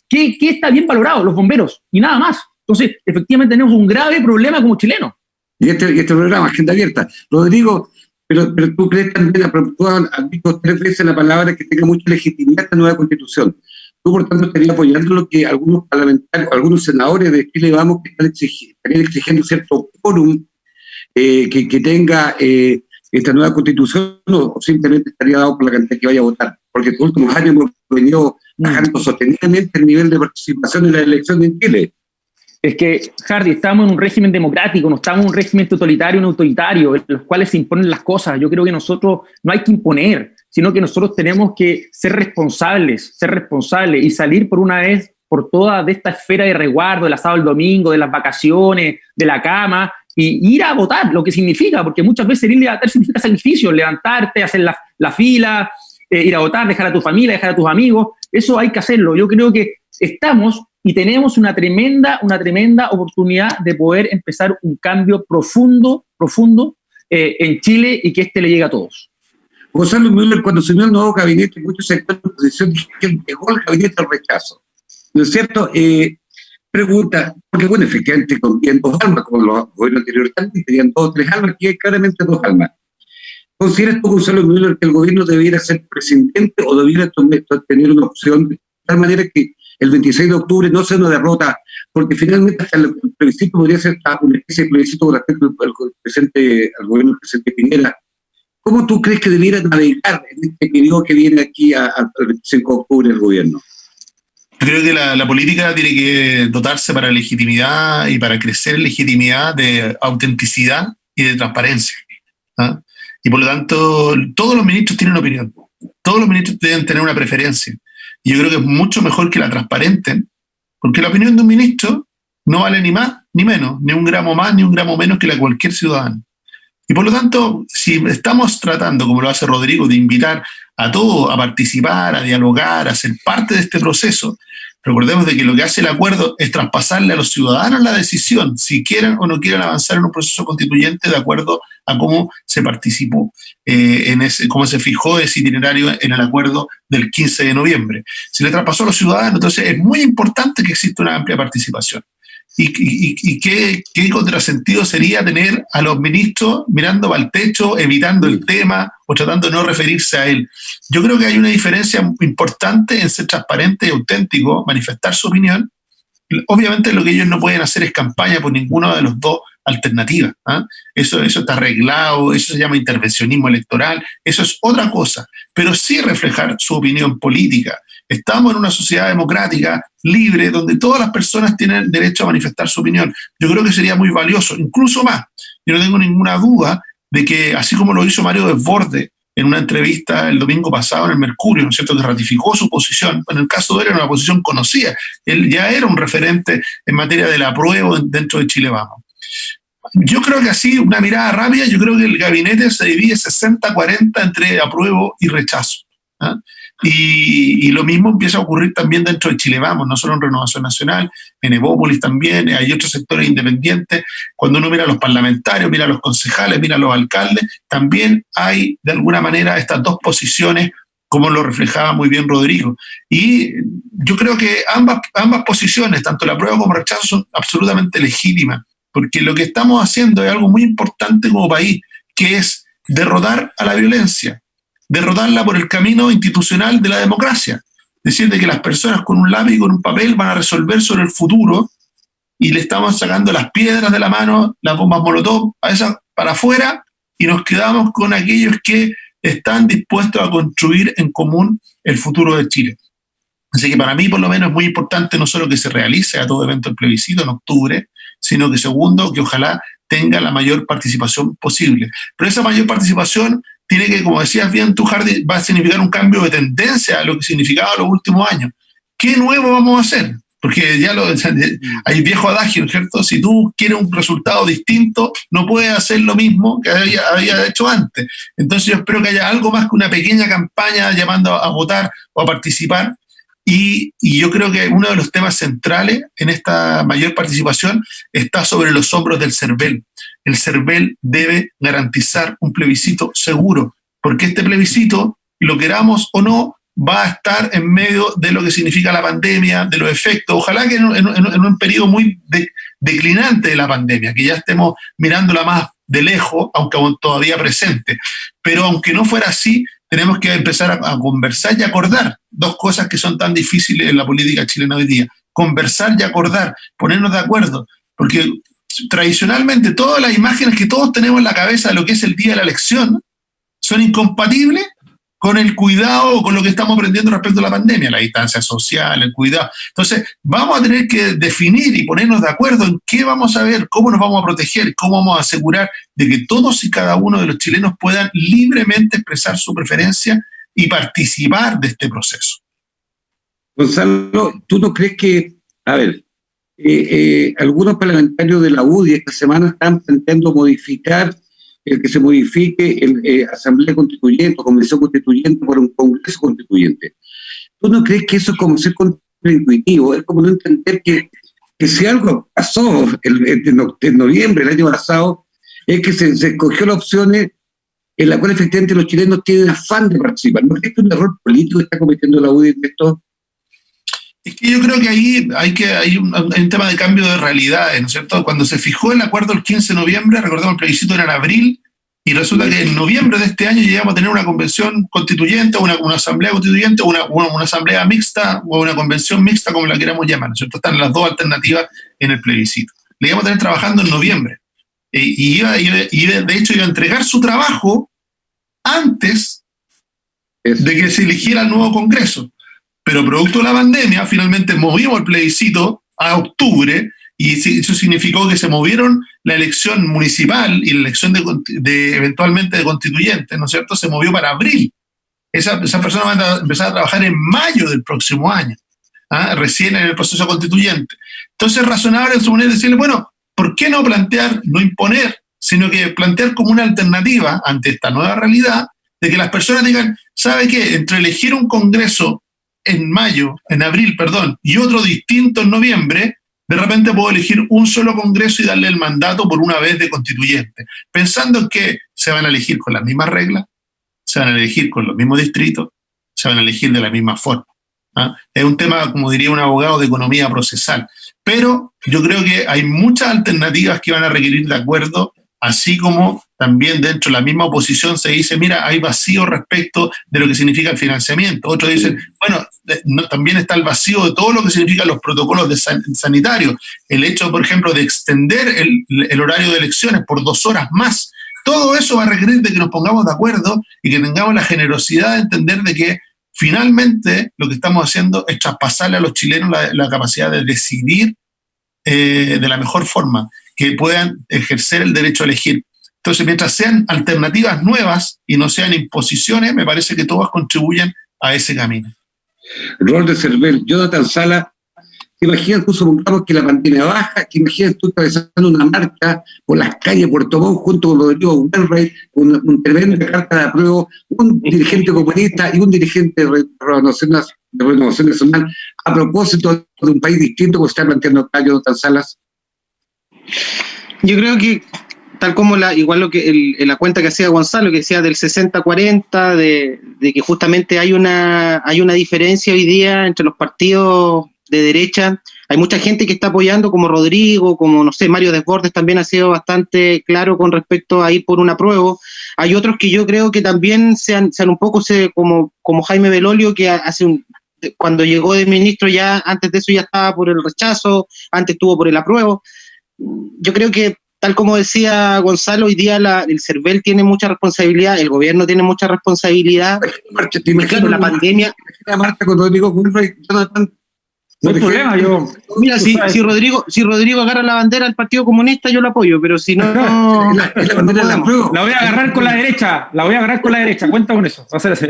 ¿qué está bien valorado? Los bomberos y nada más. Entonces, efectivamente tenemos un grave problema como chilenos. Y este programa, Agenda Abierta. Rodrigo, pero tú crees también, tú has dicho 3 veces la palabra que tenga mucha legitimidad esta nueva Constitución. Tú, por tanto, estarías apoyando lo que algunos parlamentarios, algunos senadores de Chile Vamos, que estarían exigiendo cierto quórum que tenga esta nueva Constitución, o simplemente estaría dado por la cantidad que vaya a votar. Porque en los últimos años hemos venido bajando sostenidamente el nivel de participación en la elección en Chile. Es que, Hardy, estamos en un régimen democrático, no estamos en un régimen totalitario ni autoritario, en los cuales se imponen las cosas. Yo creo que nosotros no hay que imponer, sino que nosotros tenemos que ser responsables y salir por una vez por toda de esta esfera de resguardo, del asado el domingo, de las vacaciones, de la cama, y ir a votar, lo que significa, porque muchas veces ir a votar significa sacrificio, levantarte, hacer la fila, ir a votar, dejar a tu familia, dejar a tus amigos. Eso hay que hacerlo. Yo creo que estamos y tenemos una tremenda oportunidad de poder empezar un cambio profundo en Chile y que le llegue a todos. Gonzalo Müller, cuando asumió el nuevo gabinete, muchos sectores de la oposición dijeron que llegó el gabinete al rechazo. ¿No es cierto? Pregunta, porque bueno, efectivamente tenían 2 almas, como los gobiernos anteriores también tenían 2 o 3 almas, aquí hay claramente 2 almas. ¿Consideras tú, Gonzalo Müller, que el gobierno debiera ser presidente o debiera tener una opción de tal manera que el 26 de octubre no sea una derrota? Porque finalmente hasta el plebiscito podría ser una especie de plebiscito con respecto al gobierno del presidente Piñera. ¿Cómo tú crees que debiera navegar en este periodo que viene aquí al 25 de octubre el gobierno? Yo creo que la política tiene que dotarse para legitimidad y para crecer en legitimidad de autenticidad y de transparencia. ¿Ah? Y por lo tanto, todos los ministros tienen una opinión. Todos los ministros deben tener una preferencia. Y yo creo que es mucho mejor que la transparenten, porque la opinión de un ministro no vale ni más ni menos, ni un gramo más ni un gramo menos que la de cualquier ciudadano. Y por lo tanto, si estamos tratando, como lo hace Rodrigo, de invitar a todos a participar, a dialogar, a ser parte de este proceso, recordemos de que lo que hace el acuerdo es traspasarle a los ciudadanos la decisión, si quieren o no quieren avanzar en un proceso constituyente de acuerdo a cómo se participó, cómo se fijó ese itinerario en el acuerdo del 15 de noviembre. Se le traspasó a los ciudadanos, entonces es muy importante que exista una amplia participación. ¿Y qué contrasentido sería tener a los ministros mirando para el techo, evitando el tema o tratando de no referirse a él? Yo creo que hay una diferencia importante en ser transparente y auténtico, manifestar su opinión. Obviamente lo que ellos no pueden hacer es campaña por ninguna de las 2 alternativas. ¿Ah? Eso está arreglado, eso se llama intervencionismo electoral, eso es otra cosa, pero sí reflejar su opinión política. Estamos en una sociedad democrática, libre, donde todas las personas tienen derecho a manifestar su opinión. Yo creo que sería muy valioso, incluso más. Yo no tengo ninguna duda de que, así como lo hizo Mario Desbordes en una entrevista el domingo pasado en el Mercurio, ¿no es cierto?, que ratificó su posición. En el caso de él era una posición conocida. Él ya era un referente en materia del apruebo dentro de Chile Vamos. Yo creo que así, una mirada rápida, yo creo que el gabinete se divide 60-40 entre apruebo y rechazo. ¿Ah? Y lo mismo empieza a ocurrir también dentro de Chile Vamos, no solo en Renovación Nacional, en Evópolis también, hay otros sectores independientes. Cuando uno mira a los parlamentarios, mira a los concejales, mira a los alcaldes, también hay de alguna manera estas 2 posiciones, como lo reflejaba muy bien Rodrigo. Y yo creo que ambas posiciones, tanto la apruebo como el rechazo, son absolutamente legítimas, porque lo que estamos haciendo es algo muy importante como país, que es derrotar a la violencia, derrotarla por el camino institucional de la democracia. Decir de que las personas con un lápiz y con un papel van a resolver sobre el futuro y le estamos sacando las piedras de la mano, las bombas molotov, a esas para afuera, y nos quedamos con aquellos que están dispuestos a construir en común el futuro de Chile. Así que para mí, por lo menos, es muy importante no solo que se realice a todo evento el plebiscito en octubre, sino que segundo, que ojalá tenga la mayor participación posible. Pero esa mayor participación tiene que, como decías bien tú, Hardy, va a significar un cambio de tendencia a lo que significaba los últimos años. ¿Qué nuevo vamos a hacer? Porque hay viejo adagio, ¿cierto? Si tú quieres un resultado distinto, no puedes hacer lo mismo que había hecho antes. Entonces yo espero que haya algo más que una pequeña campaña llamando a votar o a participar. Y yo creo que uno de los temas centrales en esta mayor participación está sobre los hombros del CERVEL. El CERVEL debe garantizar un plebiscito seguro, porque este plebiscito, lo queramos o no, va a estar en medio de lo que significa la pandemia, de los efectos, ojalá que en un periodo muy declinante de la pandemia, que ya estemos mirándola más de lejos, aunque aún todavía presente. Pero aunque no fuera así, tenemos que empezar a conversar y acordar dos cosas que son tan difíciles en la política chilena hoy día. Conversar y acordar, ponernos de acuerdo, porque tradicionalmente todas las imágenes que todos tenemos en la cabeza de lo que es el día de la elección son incompatibles con el cuidado o con lo que estamos aprendiendo respecto a la pandemia, la distancia social, el cuidado. Entonces, vamos a tener que definir y ponernos de acuerdo en qué vamos a ver, cómo nos vamos a proteger, cómo vamos a asegurar de que todos y cada uno de los chilenos puedan libremente expresar su preferencia y participar de este proceso. Gonzalo, ¿tú no crees que, a ver, algunos parlamentarios de la UDI esta semana están planteando modificar el que se modifique el Asamblea Constituyente o Convención Constituyente por un Congreso Constituyente? ¿Tú no crees que eso es como ser contraintuitivo? Es como no entender que si algo pasó en noviembre del año pasado, es que se escogió las opciones en las cuales efectivamente los chilenos tienen afán de participar. ¿No crees que es un error político que está cometiendo la UDI en esto? Es que yo creo que ahí hay un tema de cambio de realidades, ¿no es cierto? Cuando se fijó el acuerdo el 15 de noviembre, recordemos el plebiscito era en abril, y resulta que en noviembre de este año llegamos a tener una convención constituyente, una asamblea constituyente, una asamblea mixta o una convención mixta, como la queramos llamar, ¿no es cierto? Están las dos alternativas en el plebiscito. Le íbamos a tener trabajando en noviembre, y de hecho iba a entregar su trabajo antes de que se eligiera el nuevo Congreso. Pero producto de la pandemia, finalmente movimos el plebiscito a octubre y eso significó que se movieron la elección municipal y la elección eventualmente de constituyentes, ¿no es cierto? Se movió para abril. Esa persona va a empezar a trabajar en mayo del próximo año, recién en el proceso constituyente. Entonces es razonable decirle, bueno, ¿por qué no plantear, no imponer, sino que plantear como una alternativa ante esta nueva realidad de que las personas digan, ¿sabe qué? Entre elegir un Congreso en abril, y otro distinto en noviembre, de repente puedo elegir un solo Congreso y darle el mandato por una vez de constituyente, pensando en que se van a elegir con las mismas reglas, se van a elegir con los mismos distritos, se van a elegir de la misma forma. Es un tema, como diría un abogado, de economía procesal, pero yo creo que hay muchas alternativas que van a requerir de acuerdo, así como también dentro de la misma oposición se dice, mira, hay vacío respecto de lo que significa el financiamiento. Otros dicen, bueno, también está el vacío de todo lo que significan los protocolos sanitarios. El hecho, por ejemplo, de extender el horario de elecciones por 2 horas más. Todo eso va a requerir de que nos pongamos de acuerdo y que tengamos la generosidad de entender de que finalmente lo que estamos haciendo es traspasarle a los chilenos la capacidad de decidir de la mejor forma, que puedan ejercer el derecho a elegir. Entonces, mientras sean alternativas nuevas y no sean imposiciones, me parece que todas contribuyen a ese camino. Rol de Cervel, Jonathan Sala, ¿te imaginas tú, supongamos que la pandemia baja, que imaginas tú encabezando una marcha por las calles de Puerto Montt junto con Rodrigo Wainwright, un tremenda carta de apruebo, un dirigente comunista y un dirigente de Renovación Nacional, a propósito de un país distinto como está planteando acá Jonathan Salas? Yo creo que tal como igual lo que la cuenta que hacía Gonzalo, que decía del 60-40, de que justamente hay una diferencia hoy día entre los partidos de derecha. Hay mucha gente que está apoyando, como Rodrigo, como, no sé, Mario Desbordes también ha sido bastante claro con respecto a ir por un apruebo. Hay otros que yo creo que también sean un poco como Jaime Belolio, que cuando llegó de ministro ya, antes de eso ya estaba por el rechazo, antes estuvo por el apruebo. Yo creo que, tal como decía Gonzalo, hoy día el CERVEL tiene mucha responsabilidad, el gobierno tiene mucha responsabilidad. ¿Te imaginas la pandemia? La marcha con Rodrigo Wainwright, Jonathan? No hay problema, Mira, si Rodrigo agarra la bandera del Partido Comunista, yo lo apoyo, pero si no... La bandera la apruebo. La voy a agarrar con la derecha, cuenta con eso. Va a ser así.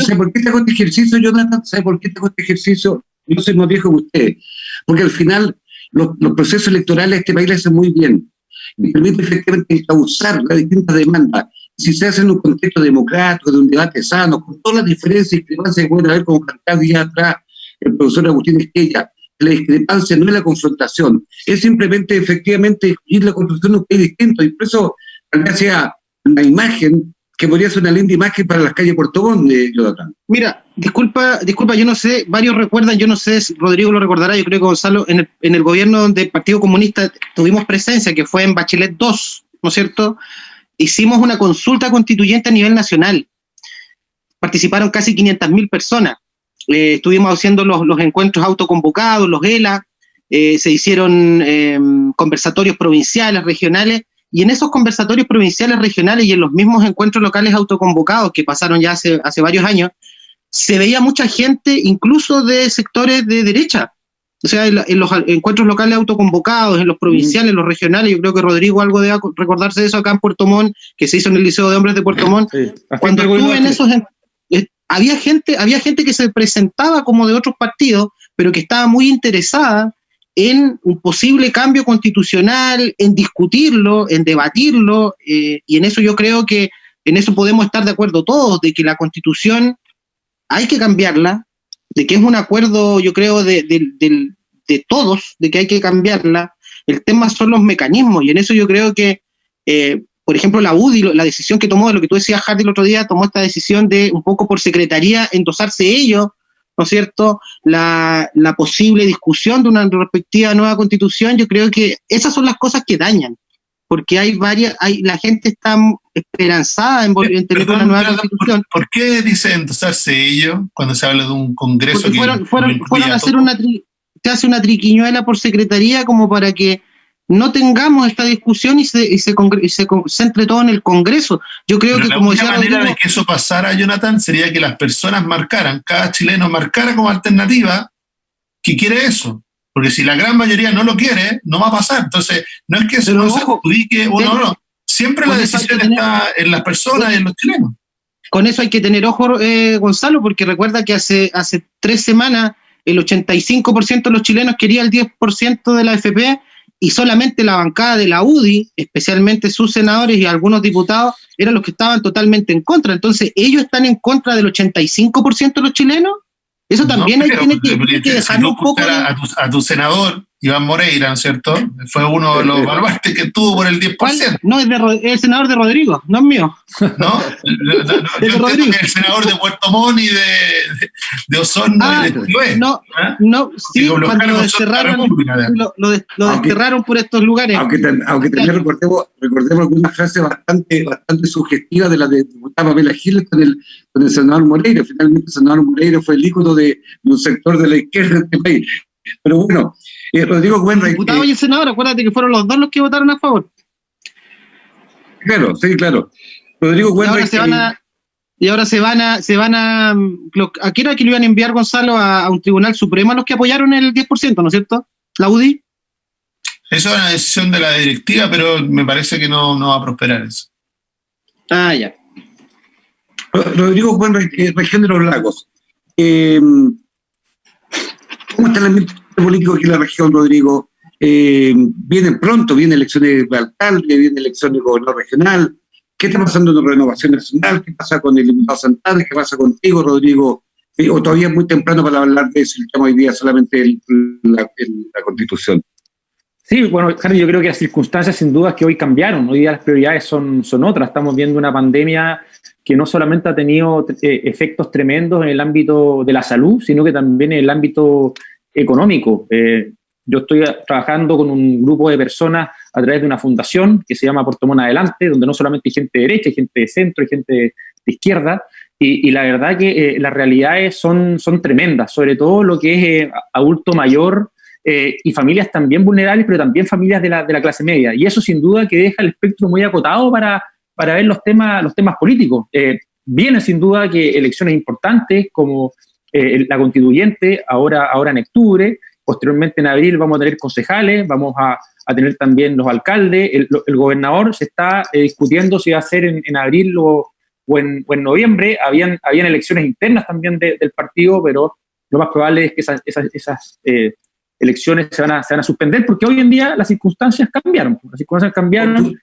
¿Sabe por qué te hago este ejercicio, Jonathan? ¿Sabe por qué te hago este ejercicio? Yo soy más viejo que usted. Porque al final los procesos electorales de este país le hacen muy bien y permite efectivamente encauzar las distintas demandas. Si se hace en un contexto democrático, de un debate sano, con todas las diferencias y discrepancias que pueden haber, como planteaba días atrás el profesor Agustín Esquella, la discrepancia no es la confrontación, es simplemente efectivamente ir la construcción de un país distinto. Y por eso, gracias una imagen que podría ser una linda imagen para las calles de Puerto Montt, Jonathan. Mira, disculpa, yo no sé, varios recuerdan, yo no sé si Rodrigo lo recordará, yo creo que Gonzalo, en el gobierno del Partido Comunista tuvimos presencia, que fue en Bachelet 2, ¿no es cierto? Hicimos una consulta constituyente a nivel nacional. Participaron casi 500.000 personas. Estuvimos haciendo los encuentros autoconvocados, los ELA, se hicieron conversatorios provinciales, regionales, y en esos conversatorios provinciales, regionales y en los mismos encuentros locales autoconvocados que pasaron ya hace varios años, se veía mucha gente, incluso de sectores de derecha. O sea, en los encuentros locales autoconvocados, en los provinciales, en los regionales, yo creo que Rodrigo algo debe recordarse de eso acá en Puerto Montt, que se hizo en el Liceo de Hombres de Puerto Montt. Sí. Cuando estuve en esos... Había gente que se presentaba como de otros partidos, pero que estaba muy interesada en un posible cambio constitucional, en discutirlo, en debatirlo, y en eso yo creo que en eso podemos estar de acuerdo todos, de que la Constitución hay que cambiarla, de que es un acuerdo, yo creo, de todos, de que hay que cambiarla. El tema son los mecanismos, y en eso yo creo que, por ejemplo, la UDI, la decisión que tomó, de lo que tú decías, Hardy, el otro día, tomó esta decisión de un poco por secretaría endosarse ellos, ¿no es cierto?, la posible discusión de una respectiva nueva constitución. Yo creo que esas son las cosas que dañan, porque la gente está esperanzada en tener una nueva constitución. ¿Por qué dice endosarse ellos cuando se habla de un congreso? Porque fueron a hacer se hace una triquiñuela por secretaría como para que no tengamos esta discusión y se centre todo en el Congreso. Yo creo que, como decía Rodrigo, la manera de que eso pasara, Jonathan, sería que las personas marcaran, cada chileno marcara como alternativa que quiere eso. Porque si la gran mayoría no lo quiere, no va a pasar. Entonces, no es que eso no se adjudique o no. Siempre la decisión está en las personas y en los chilenos. Con eso hay que tener ojo, Gonzalo, porque recuerda que hace 3 semanas el 85% de los chilenos quería el 10% de la AFP, y solamente la bancada de la UDI, especialmente sus senadores y algunos diputados, eran los que estaban totalmente en contra. Entonces, ¿ellos están en contra del 85% de los chilenos? Eso también tiene que dejarlo un poco... A tu senador, Iván Moreira, ¿no es cierto? Fue uno de los baluartes que tuvo por el 10%. ¿Cuál? No, es el senador de Rodrigo, no es mío. ¿No? El senador de Puerto Montt y de Osorno y de Chiloé. Sí, cuando lo desterraron por estos lugares. Aunque también recordemos algunas frases bastante sugestivas de la diputada Pamela Giles con el senador Moreira. Finalmente el senador Moreira fue el ícono de un sector de la izquierda de este país. Pero bueno, Rodrigo Wenrey... El diputado y el senador, acuérdate que fueron los dos los que votaron a favor. Claro, sí, claro. Rodrigo Wenrey... Y ahora se van a ¿a qué era que lo iban a enviar, Gonzalo, a un tribunal supremo a los que apoyaron el 10%, ¿no es cierto? ¿La UDI? Eso es una decisión de la directiva, pero me parece que no va a prosperar eso. Ah, ya. Rodrigo Wenrey, región de los lagos. ¿Cómo está el ambiente político aquí en la región, Rodrigo? Vienen elecciones de alcalde, vienen elecciones de gobernador regional. ¿Qué está pasando en la Renovación Nacional? ¿Qué pasa con el diputado Santana? ¿Qué pasa contigo, Rodrigo? ¿O todavía es muy temprano para hablar de eso? Estamos hoy día solamente la Constitución. Sí, bueno, Harry, yo creo que las circunstancias sin duda que hoy cambiaron. Hoy día las prioridades son otras. Estamos viendo una pandemia que no solamente ha tenido efectos tremendos en el ámbito de la salud, sino que también en el ámbito económico. Yo estoy trabajando con un grupo de personas a través de una fundación que se llama Puerto Montt Adelante, donde no solamente hay gente de derecha, hay gente de centro, hay gente de izquierda, y la verdad que las realidades son tremendas, sobre todo lo que es adulto mayor y familias también vulnerables, pero también familias de la clase media. Y eso sin duda que deja el espectro muy acotado para ver los temas políticos. Vienen sin duda que elecciones importantes como la constituyente, ahora en octubre, posteriormente en abril vamos a tener concejales, vamos a tener también los alcaldes, el gobernador se está discutiendo si va a ser en abril o en noviembre. Habían elecciones internas también del partido, pero lo más probable es que esas elecciones se van a suspender, porque hoy en día las circunstancias cambiaron.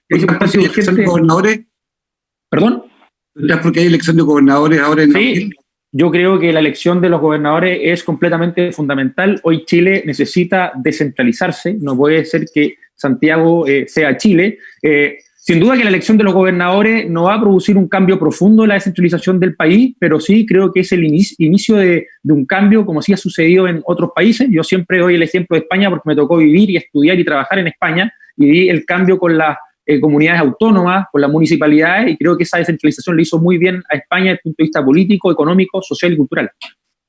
¿Elección de gobernadores? ¿Perdón? ¿Porque hay elección de gobernadores ahora en abril? Yo creo que la elección de los gobernadores es completamente fundamental. Hoy Chile necesita descentralizarse. No puede ser que Santiago sea Chile. Sin duda que la elección de los gobernadores no va a producir un cambio profundo en la descentralización del país, pero sí creo que es el inicio de un cambio como sí ha sucedido en otros países. Yo siempre doy el ejemplo de España porque me tocó vivir y estudiar y trabajar en España y vi el cambio con las comunidades autónomas, con las municipalidades, y creo que esa descentralización le hizo muy bien a España desde el punto de vista político, económico, social y cultural.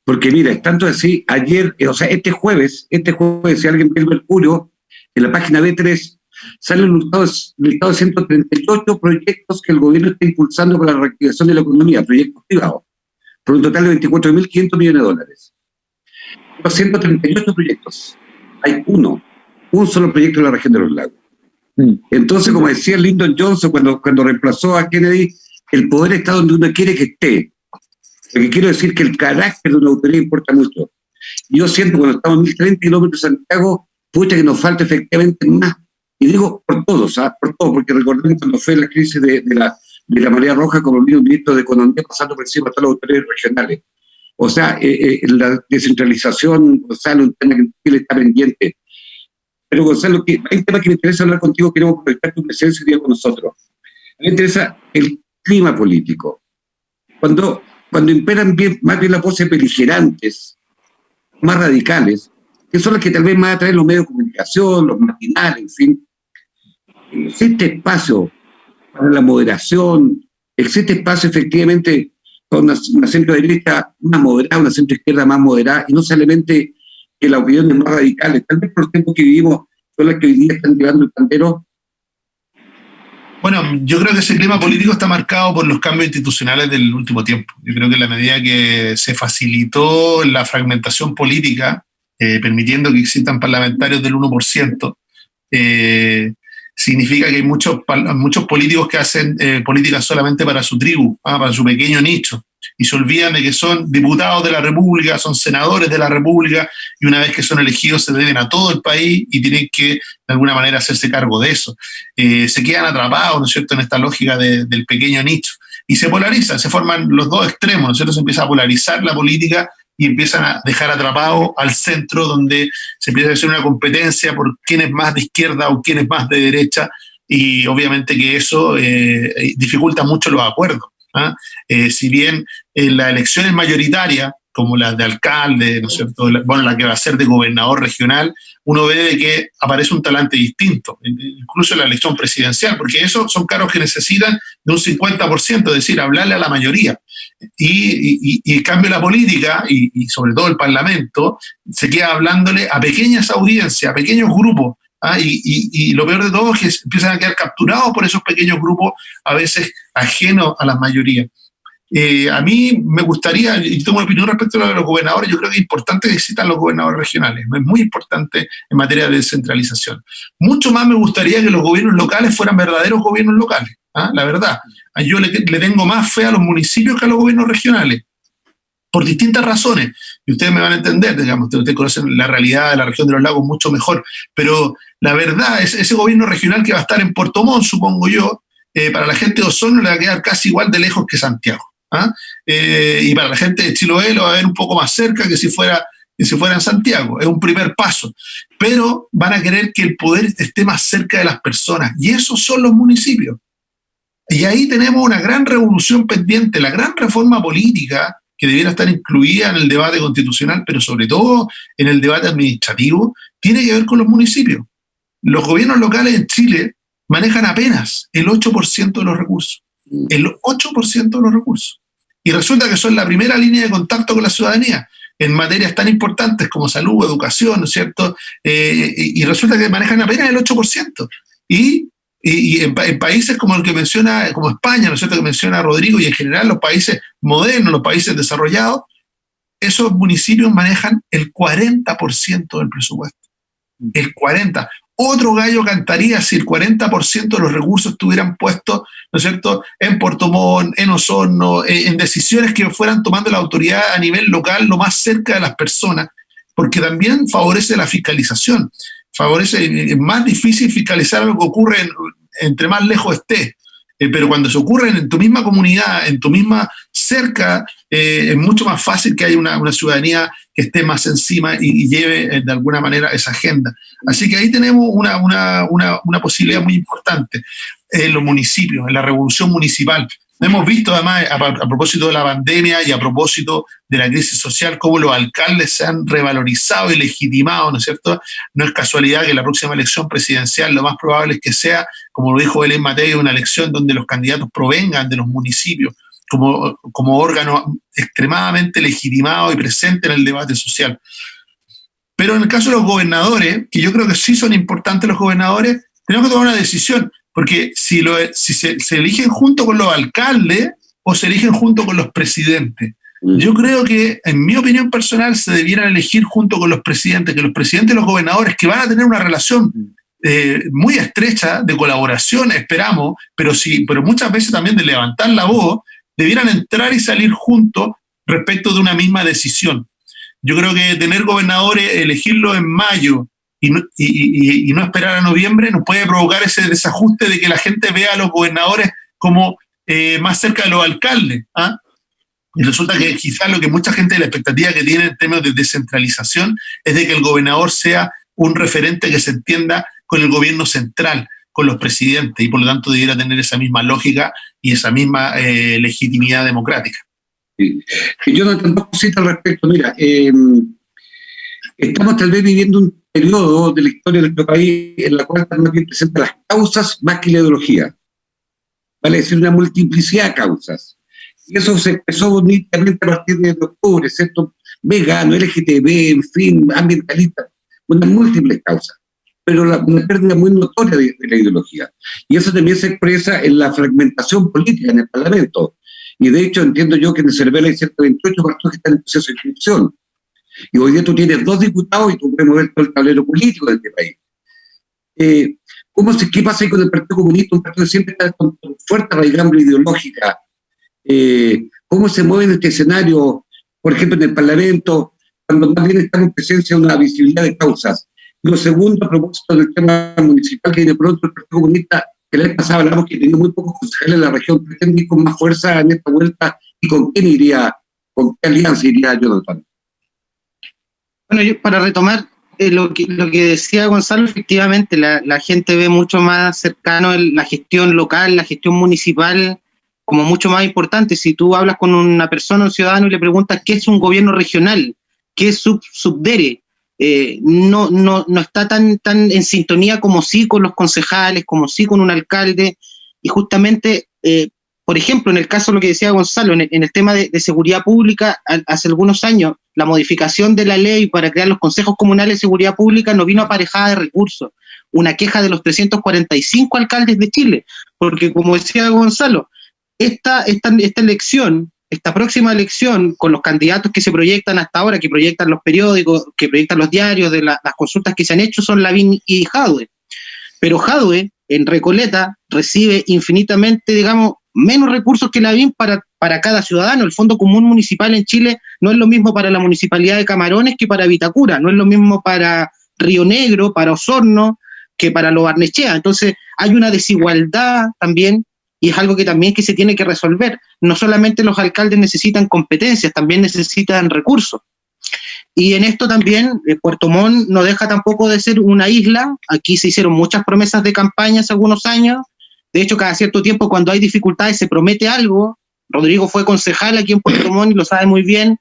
Porque mira, tanto así, ayer, o sea, este jueves, si alguien ve el Mercurio, en la página B3, sale un listado de 138 proyectos que el gobierno está impulsando para la reactivación de la economía, proyectos privados, por un total de 24.500 millones de dólares. Los 138 proyectos, hay un solo proyecto en la región de los lagos. Entonces, como decía Lyndon Johnson cuando reemplazó a Kennedy, el poder está donde uno quiere que esté. Lo que quiero decir que el carácter de una autoridad importa mucho. Yo siento cuando estamos en 1.030 kilómetros de Santiago, pucha que nos falta efectivamente más. Y digo por todos, por todo, porque recordemos cuando fue la crisis de la marea roja, como vino un ministro de Economía pasando por encima de todas las autoridades regionales. O sea, la descentralización, Gonzalo, un tema que en Chile está pendiente. Pero Gonzalo, hay un tema que me interesa hablar contigo, queremos aprovechar tu presencia hoy día con nosotros. Me interesa el clima político. Cuando imperan más bien las voces beligerantes, más radicales, que son las que tal vez más atraen los medios de comunicación, los matinales, en fin. Existe espacio para la moderación, existe espacio efectivamente para una centro derecha más moderada, una centro izquierda más moderada, y no solamente que las opiniones más radicales, tal vez por los tiempos que vivimos, son las que hoy día están llevando el cantero. Bueno, yo creo que ese clima político está marcado por los cambios institucionales del último tiempo. Yo creo que en la medida que se facilitó la fragmentación política, permitiendo que existan parlamentarios del 1%, significa que hay muchos políticos que hacen política solamente para su tribu, para su pequeño nicho, y se olvidan de que son diputados de la República, son senadores de la República, y una vez que son elegidos se deben a todo el país y tienen que, de alguna manera, hacerse cargo de eso. Se quedan atrapados, ¿no es cierto?, en esta lógica del pequeño nicho. Y se polarizan, se forman los dos extremos, ¿no es cierto? Se empieza a polarizar la política y empiezan a dejar atrapado al centro, donde se empieza a hacer una competencia por quién es más de izquierda o quién es más de derecha, y obviamente que eso dificulta mucho los acuerdos. Si bien en las elecciones mayoritarias, como las de alcalde, ¿no es cierto?, la que va a ser de gobernador regional, uno ve de que aparece un talante distinto, incluso en la elección presidencial, porque esos son cargos que necesitan de un 50%, es decir, hablarle a la mayoría. Y en cambio la política, y sobre todo el Parlamento, se queda hablándole a pequeñas audiencias, a pequeños grupos, y lo peor de todo es que empiezan a quedar capturados por esos pequeños grupos, a veces ajenos a las mayorías. A mí me gustaría, y tengo una opinión respecto a lo de los gobernadores, yo creo que es importante que existan los gobernadores regionales, es muy importante en materia de descentralización. Mucho más me gustaría que los gobiernos locales fueran verdaderos gobiernos locales, la verdad. Yo le tengo más fe a los municipios que a los gobiernos regionales, por distintas razones, y ustedes me van a entender, digamos, ustedes conocen la realidad de la región de los lagos mucho mejor, pero la verdad es ese gobierno regional que va a estar en Puerto Montt, supongo yo, para la gente de Osorno le va a quedar casi igual de lejos que Santiago. Y para la gente de Chiloé lo va a ver un poco más cerca que si fuera en Santiago. Es un primer paso, pero van a querer que el poder esté más cerca de las personas, y esos son los municipios. Y ahí tenemos una gran revolución pendiente, la gran reforma política que debiera estar incluida en el debate constitucional, pero sobre todo en el debate administrativo, tiene que ver con los municipios. Los gobiernos locales en Chile manejan apenas el 8% de los recursos. El 8% de los recursos. Y resulta que son la primera línea de contacto con la ciudadanía en materias tan importantes como salud, educación, ¿no es cierto? Y resulta que manejan apenas el 8%. Y en países como el que menciona, como España, ¿no es cierto?, que menciona Rodrigo, y en general los países modernos, los países desarrollados, esos municipios manejan el 40% del presupuesto. El 40%. Otro gallo cantaría si el 40% de los recursos estuvieran puestos, ¿no es cierto?, en Puerto Montt, en Osorno, en decisiones que fueran tomando la autoridad a nivel local, lo más cerca de las personas, porque también favorece la fiscalización. Es más difícil fiscalizar lo que ocurre entre más lejos esté, pero cuando se ocurre en tu misma comunidad, en tu misma cerca, es mucho más fácil que haya una ciudadanía que esté más encima y lleve de alguna manera esa agenda. Así que ahí tenemos una posibilidad muy importante. en los municipios, en la revolución municipal. Hemos visto además, a propósito de la pandemia y a propósito de la crisis social, cómo los alcaldes se han revalorizado y legitimado, ¿no es cierto? No es casualidad que la próxima elección presidencial lo más probable es que sea, como lo dijo Belén Matei, una elección donde los candidatos provengan de los municipios como órgano extremadamente legitimado y presente en el debate social. Pero en el caso de los gobernadores, que yo creo que sí son importantes los gobernadores, tenemos que tomar una decisión. Porque si se eligen junto con los alcaldes o se eligen junto con los presidentes. Yo creo que, en mi opinión personal, se debieran elegir junto con los presidentes, que los presidentes y los gobernadores, que van a tener una relación muy estrecha de colaboración, esperamos, pero muchas veces también de levantar la voz, debieran entrar y salir juntos respecto de una misma decisión. Yo creo que tener gobernadores, elegirlos en mayo, y no esperar a noviembre, nos puede provocar ese desajuste de que la gente vea a los gobernadores como más cerca de los alcaldes. ¿Ah? Y resulta que quizás lo que mucha gente, la expectativa que tiene en términos de descentralización, es de que el gobernador sea un referente que se entienda con el gobierno central, con los presidentes, y por lo tanto debiera tener esa misma lógica y esa misma legitimidad democrática. Sí. Yo no tengo cosita al respecto. Mira, estamos tal vez viviendo un periodo de la historia de nuestro país en la cual estamos bien presentes las causas más que la ideología. Vale decir, una multiplicidad de causas. Y eso se empezó bonitamente a partir de octubre, ¿cierto? Vegano, LGTB, en fin, ambientalista, unas múltiples causas. Pero una pérdida muy notoria de la ideología. Y eso también se expresa en la fragmentación política en el Parlamento. Y de hecho entiendo yo que en el CERVEL hay 128 partidos que están en proceso de inscripción. Y hoy día tú tienes 2 diputados y tú puedes mover todo el tablero político de este país. ¿Qué pasa ahí con el Partido Comunista? Un partido que siempre está con fuerte raigambre ideológica. ¿Cómo se mueve en este escenario, por ejemplo, en el Parlamento, cuando más bien estamos en presencia de una visibilidad de causas? Lo segundo, a propósito del tema municipal, que de pronto el Partido Comunista, que la vez pasada hablamos que tenía muy pocos concejales en la región, pretende ir con más fuerza en esta vuelta, ¿y con quién iría? ¿Con qué alianza iría Jonathan? Bueno, para retomar lo que decía Gonzalo, efectivamente la gente ve mucho más cercano la gestión local, la gestión municipal, como mucho más importante. Si tú hablas con una persona, un ciudadano, y le preguntas qué es un gobierno regional, qué es subdere, no está tan en sintonía como sí con los concejales, como sí con un alcalde, y justamente, por ejemplo, en el caso de lo que decía Gonzalo, en el tema de seguridad pública, hace algunos años, la modificación de la ley para crear los consejos comunales de seguridad pública no vino aparejada de recursos. Una queja de los 345 alcaldes de Chile, porque como decía Gonzalo, esta elección, esta próxima elección, con los candidatos que se proyectan hasta ahora, que proyectan los periódicos, que proyectan los diarios, de las consultas que se han hecho, son Lavín y Jadwe. Pero Jadwe, en Recoleta, recibe infinitamente, digamos, menos recursos que Lavín para cada ciudadano. El Fondo Común Municipal en Chile no es lo mismo para la Municipalidad de Camarones que para Vitacura, no es lo mismo para Río Negro, para Osorno, que para Lo Barnechea. Entonces hay una desigualdad también, y es algo que también que se tiene que resolver. No solamente los alcaldes necesitan competencias, también necesitan recursos. Y en esto también Puerto Montt no deja tampoco de ser una isla. Aquí se hicieron muchas promesas de campaña hace algunos años. De hecho, cada cierto tiempo, cuando hay dificultades, se promete algo. Rodrigo fue concejal aquí en Puerto Montt y lo sabe muy bien.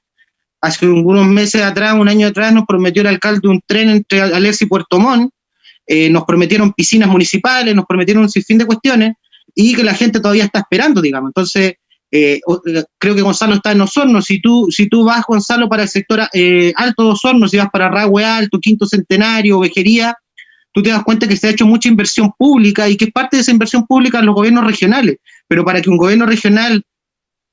Hace unos meses atrás, un año atrás, nos prometió el alcalde un tren entre Alerce y Puerto Montt. Nos prometieron piscinas municipales, nos prometieron un sinfín de cuestiones, y que la gente todavía está esperando, digamos. Entonces, creo que Gonzalo está en Osorno. Si tú vas, Gonzalo, para el sector alto de Osorno, si vas para Rahue Alto, Quinto Centenario, Vejería, tú te das cuenta que se ha hecho mucha inversión pública y que parte de esa inversión pública en los gobiernos regionales. Pero para que un gobierno regional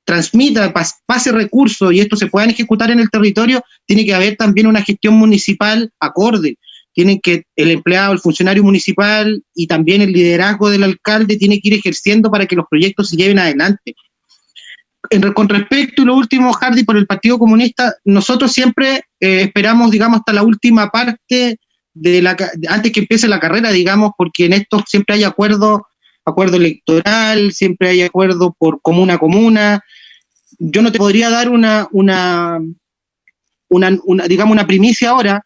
transmita, pase recursos y estos se puedan ejecutar en el territorio, tiene que haber también una gestión municipal acorde. Tienen que el empleado, el funcionario municipal y también el liderazgo del alcalde tiene que ir ejerciendo para que los proyectos se lleven adelante. Con respecto, y lo último, Hardy, por el Partido Comunista, nosotros siempre esperamos, digamos, hasta la última parte antes que empiece la carrera, digamos, porque en esto siempre hay acuerdo electoral, siempre hay acuerdo por comuna a comuna. Yo no te podría dar digamos, una primicia ahora,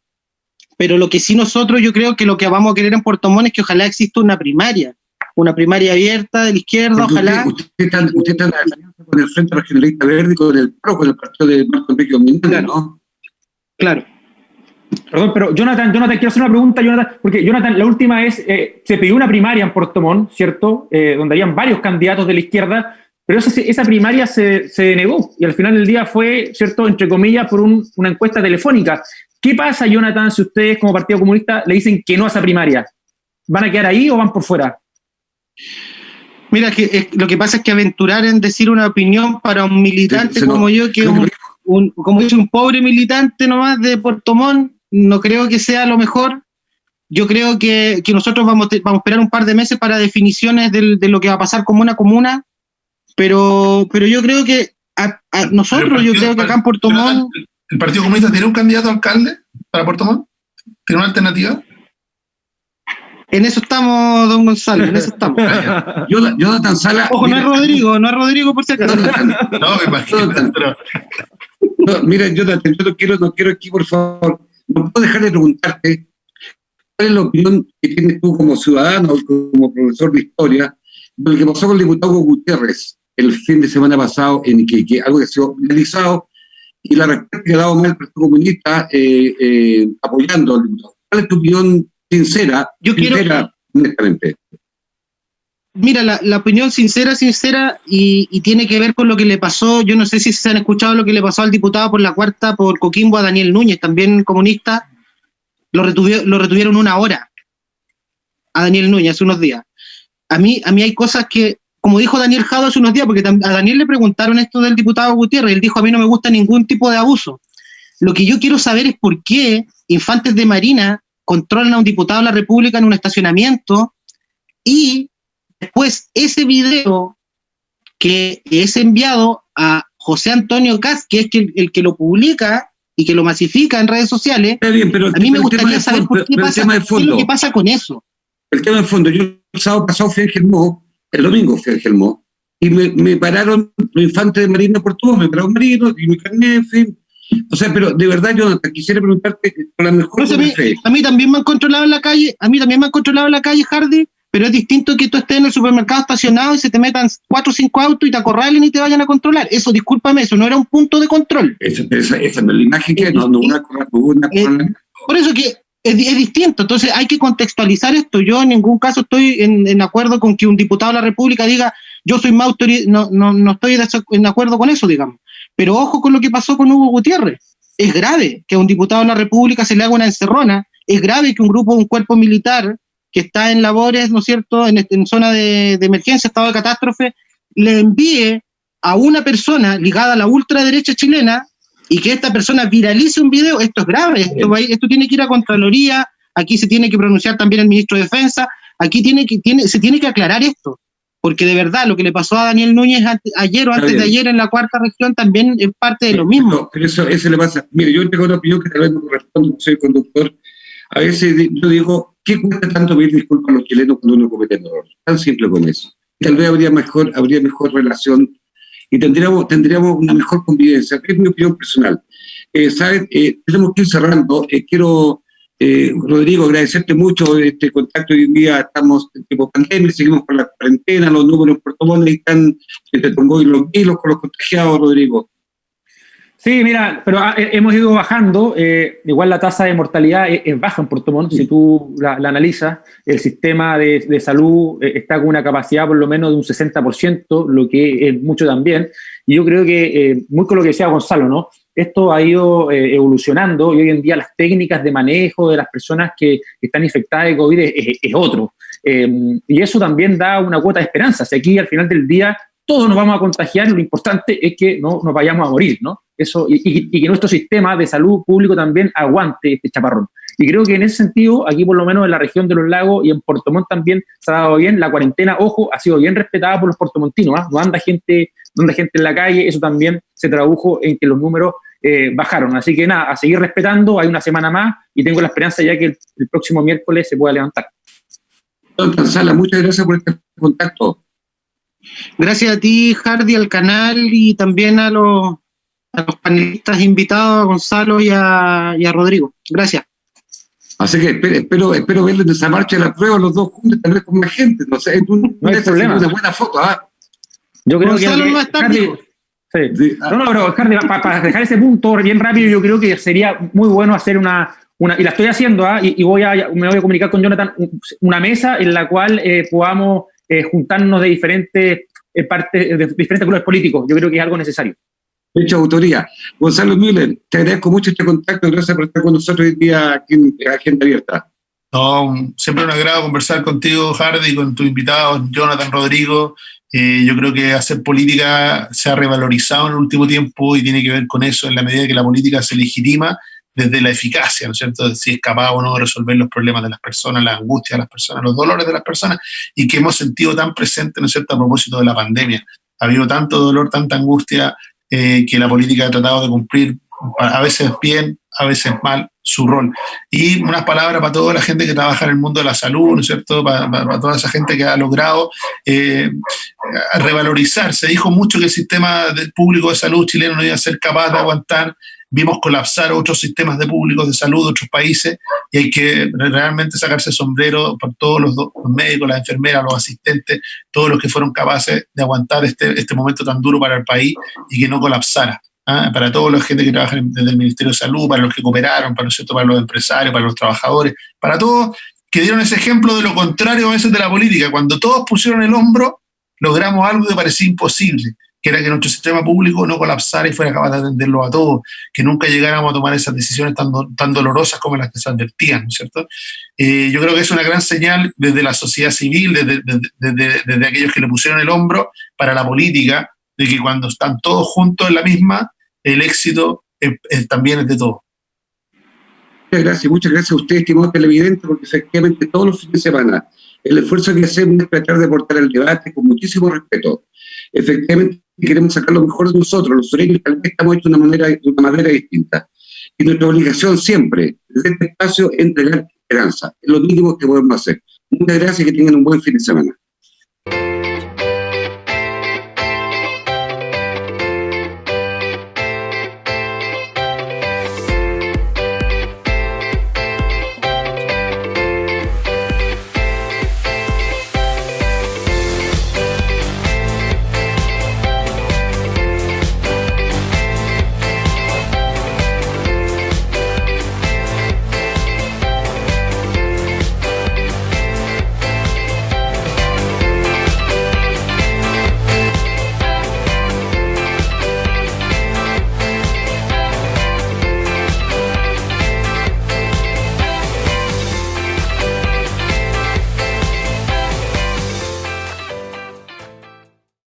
pero lo que sí nosotros, yo creo que lo que vamos a querer en Puerto Montt es que ojalá exista una primaria, una primaria abierta de la izquierda, ojalá. Usted está en alianza con el Frente Regionalista Verde y con el PRO, con el partido de Marco Enrique Ominanda, ¿no? Claro. Perdón, pero Jonathan, quiero hacer una pregunta, Jonathan, porque Jonathan, la última es, se pidió una primaria en Puerto Montt, ¿cierto? Donde habían varios candidatos de la izquierda, pero esa primaria se denegó y al final del día fue, ¿cierto?, entre comillas, por una encuesta telefónica. ¿Qué pasa, Jonathan, si ustedes como Partido Comunista le dicen que no a esa primaria? ¿Van a quedar ahí o van por fuera? Mira, lo que pasa es que aventurar en decir una opinión para un militante como yo, que es como dice, un pobre militante nomás de Puerto Montt, no creo que sea lo mejor. Yo creo que nosotros vamos a esperar un par de meses para definiciones de lo que va a pasar comuna a comuna, pero yo creo que yo creo que acá en Puerto Montt... ¿El Partido Comunista tiene un candidato a alcalde para Puerto Montt? ¿Tiene una alternativa? En eso estamos, don Gonzalo, en eso estamos. Jonathan Sala... Ojo, no es Rodrigo por si acaso. No, me imagino. No, mira, Jonathan, yo no quiero aquí, por favor, no puedo dejar de preguntarte cuál es la opinión que tienes tú como ciudadano, como profesor de historia, de lo que pasó con el diputado Gutiérrez el fin de semana pasado en Iquique, algo que ha sido realizado, y la respuesta que ha dado mal el Partido Comunista apoyando al diputado. ¿Cuál es tu opinión sincera, honestamente? Mira, la opinión sincera, y tiene que ver con lo que le pasó. Yo no sé si se han escuchado lo que le pasó al diputado por la cuarta, por Coquimbo, a Daniel Núñez, también comunista. Lo retuvieron 1 hora a Daniel Núñez hace unos días. A mí hay cosas que, como dijo Daniel Jado hace unos días, porque a Daniel le preguntaron esto del diputado Gutiérrez, él dijo: a mí no me gusta ningún tipo de abuso. Lo que yo quiero saber es por qué infantes de Marina controlan a un diputado de la República en un estacionamiento, y después ese video que es enviado a José Antonio Kast, que es el que lo publica y que lo masifica en redes sociales. Está bien, pero a mí me gustaría saber por qué pasa, qué es lo que pasa con eso. El tema de fondo, yo el sábado pasado fui a Gelmó, el domingo fui a Gelmó, y me pararon los infantes de Marina por todo, me pararon marinos y mi carnet, en fin. O sea, pero de verdad yo quisiera preguntarte con la mejor fe. A mí también me han controlado en la calle, Hardy, pero es distinto que tú estés en el supermercado estacionado y se te metan 4 o 5 autos y te acorralen y te vayan a controlar. Eso, discúlpame, eso no era un punto de control. Esa no es la imagen que no una por eso que es distinto. Entonces hay que contextualizar esto. Yo en ningún caso estoy en acuerdo con que un diputado de la República diga: yo soy más autoridad. No estoy en acuerdo con eso, digamos. Pero ojo con lo que pasó con Hugo Gutiérrez. Es grave que a un diputado de la República se le haga una encerrona. Es grave que un cuerpo militar que está en labores, ¿no es cierto?, en zona de emergencia, estado de catástrofe, le envíe a una persona ligada a la ultraderecha chilena, y que esta persona viralice un video. Esto es grave, esto tiene que ir a Contraloría, aquí se tiene que pronunciar también el ministro de Defensa, aquí se tiene que aclarar esto, porque de verdad lo que le pasó a Daniel Núñez ayer o antes de ayer en la cuarta región también es parte de lo mismo. No, pero eso le pasa. Mire, yo tengo una opinión que tal vez no corresponde, soy conductor. A veces yo digo: ¿qué cuesta tanto pedir disculpas a los chilenos cuando uno comete un error? Tan simple como eso. Tal vez habría mejor relación y tendríamos una mejor convivencia. Es mi opinión personal. ¿Sabes? Tenemos que ir cerrando. Quiero, Rodrigo, agradecerte mucho este contacto. Hoy en día estamos en tiempo pandemia, seguimos con la cuarentena, los números en Puerto Montt están entre Tongoy y Los Vilos con los contagiados, Rodrigo. Sí, mira, pero hemos ido bajando. Igual la tasa de mortalidad es baja en Puerto Montt. Si tú la analizas, el sistema de salud está con una capacidad por lo menos de un 60%, lo que es mucho también. Y yo creo que, muy con lo que decía Gonzalo, ¿no? Esto ha ido evolucionando, y hoy en día las técnicas de manejo de las personas que están infectadas de COVID es otro. Y eso también da una cuota de esperanza. Si aquí al final del día todos nos vamos a contagiar, lo importante es que no nos vayamos a morir, ¿no? Eso, y que nuestro sistema de salud público también aguante este chaparrón. Y creo que en ese sentido, aquí por lo menos en la región de los lagos y en Puerto Montt también se ha dado bien. La cuarentena, ojo, ha sido bien respetada por los puertomontinos, ¿eh? No anda gente en la calle. Eso también se tradujo en que los números bajaron. Así que nada, a seguir respetando. Hay una semana más y tengo la esperanza ya que el próximo miércoles se pueda levantar. Don Sala, muchas gracias por este contacto. Gracias a ti, Hardy, al canal, y también a los panelistas invitados, a Gonzalo y a Rodrigo. Gracias. Así que espero verlo en esa marcha de la prueba los dos juntos, tal vez con más gente. No sé, no hay problema. Una buena foto, ¿ah? Yo creo Gonzalo que no va a estar, Hardy, dijo. sí. No, pero Hardy, para dejar ese punto bien rápido, yo creo que sería muy bueno hacer una y la estoy haciendo, y me voy a comunicar con Jonathan, una mesa en la cual podamos juntarnos de diferentes partes, de diferentes colores políticos. Yo creo que es algo necesario. Hecho autoría. Gonzalo Müller, te agradezco mucho este contacto, gracias por estar con nosotros hoy día aquí en Agenda Abierta. No, siempre un agrado conversar contigo, Hardy, con tu invitado, Jonathan Rodrigo. Yo creo que hacer política se ha revalorizado en el último tiempo y tiene que ver con eso en la medida que la política se legitima desde la eficacia, ¿no es cierto? Si es capaz o no de resolver los problemas de las personas, las angustias de las personas, los dolores de las personas, y que hemos sentido tan presente, ¿no es cierto?, a propósito de la pandemia. Ha habido tanto dolor, tanta angustia, que la política ha tratado de cumplir, a veces bien, a veces mal, su rol. Y unas palabras para toda la gente que trabaja en el mundo de la salud, ¿no es cierto?, para toda esa gente que ha logrado revalorizar. Se dijo mucho que el sistema público de salud chileno no iba a ser capaz de aguantar. Vimos colapsar otros sistemas públicos de salud de otros países, y hay que realmente sacarse el sombrero por todos los médicos, las enfermeras, los asistentes, todos los que fueron capaces de aguantar este momento tan duro para el país y que no colapsara. Para toda la gente que trabaja desde el Ministerio de Salud, para los que cooperaron, para los empresarios, para los trabajadores, para todos que dieron ese ejemplo de lo contrario a veces de la política. Cuando todos pusieron el hombro, logramos algo que parecía imposible, que era que nuestro sistema público no colapsara y fuera capaz de atenderlo a todos, que nunca llegáramos a tomar esas decisiones tan dolorosas como las que se advertían, ¿no es cierto? Yo creo que es una gran señal desde la sociedad civil, desde aquellos que le pusieron el hombro para la política, de que cuando están todos juntos en la misma, el éxito también es de todos. Muchas gracias a usted, estimado televidente, porque efectivamente todos los fines de semana el esfuerzo que hacemos es tratar de aportar el debate con muchísimo respeto. Efectivamente queremos sacar lo mejor de nosotros, los sureños tal vez estamos hechos de una manera distinta. Y nuestra obligación siempre, desde este espacio, es entregar esperanza. Es lo mínimo que podemos hacer. Muchas gracias y que tengan un buen fin de semana.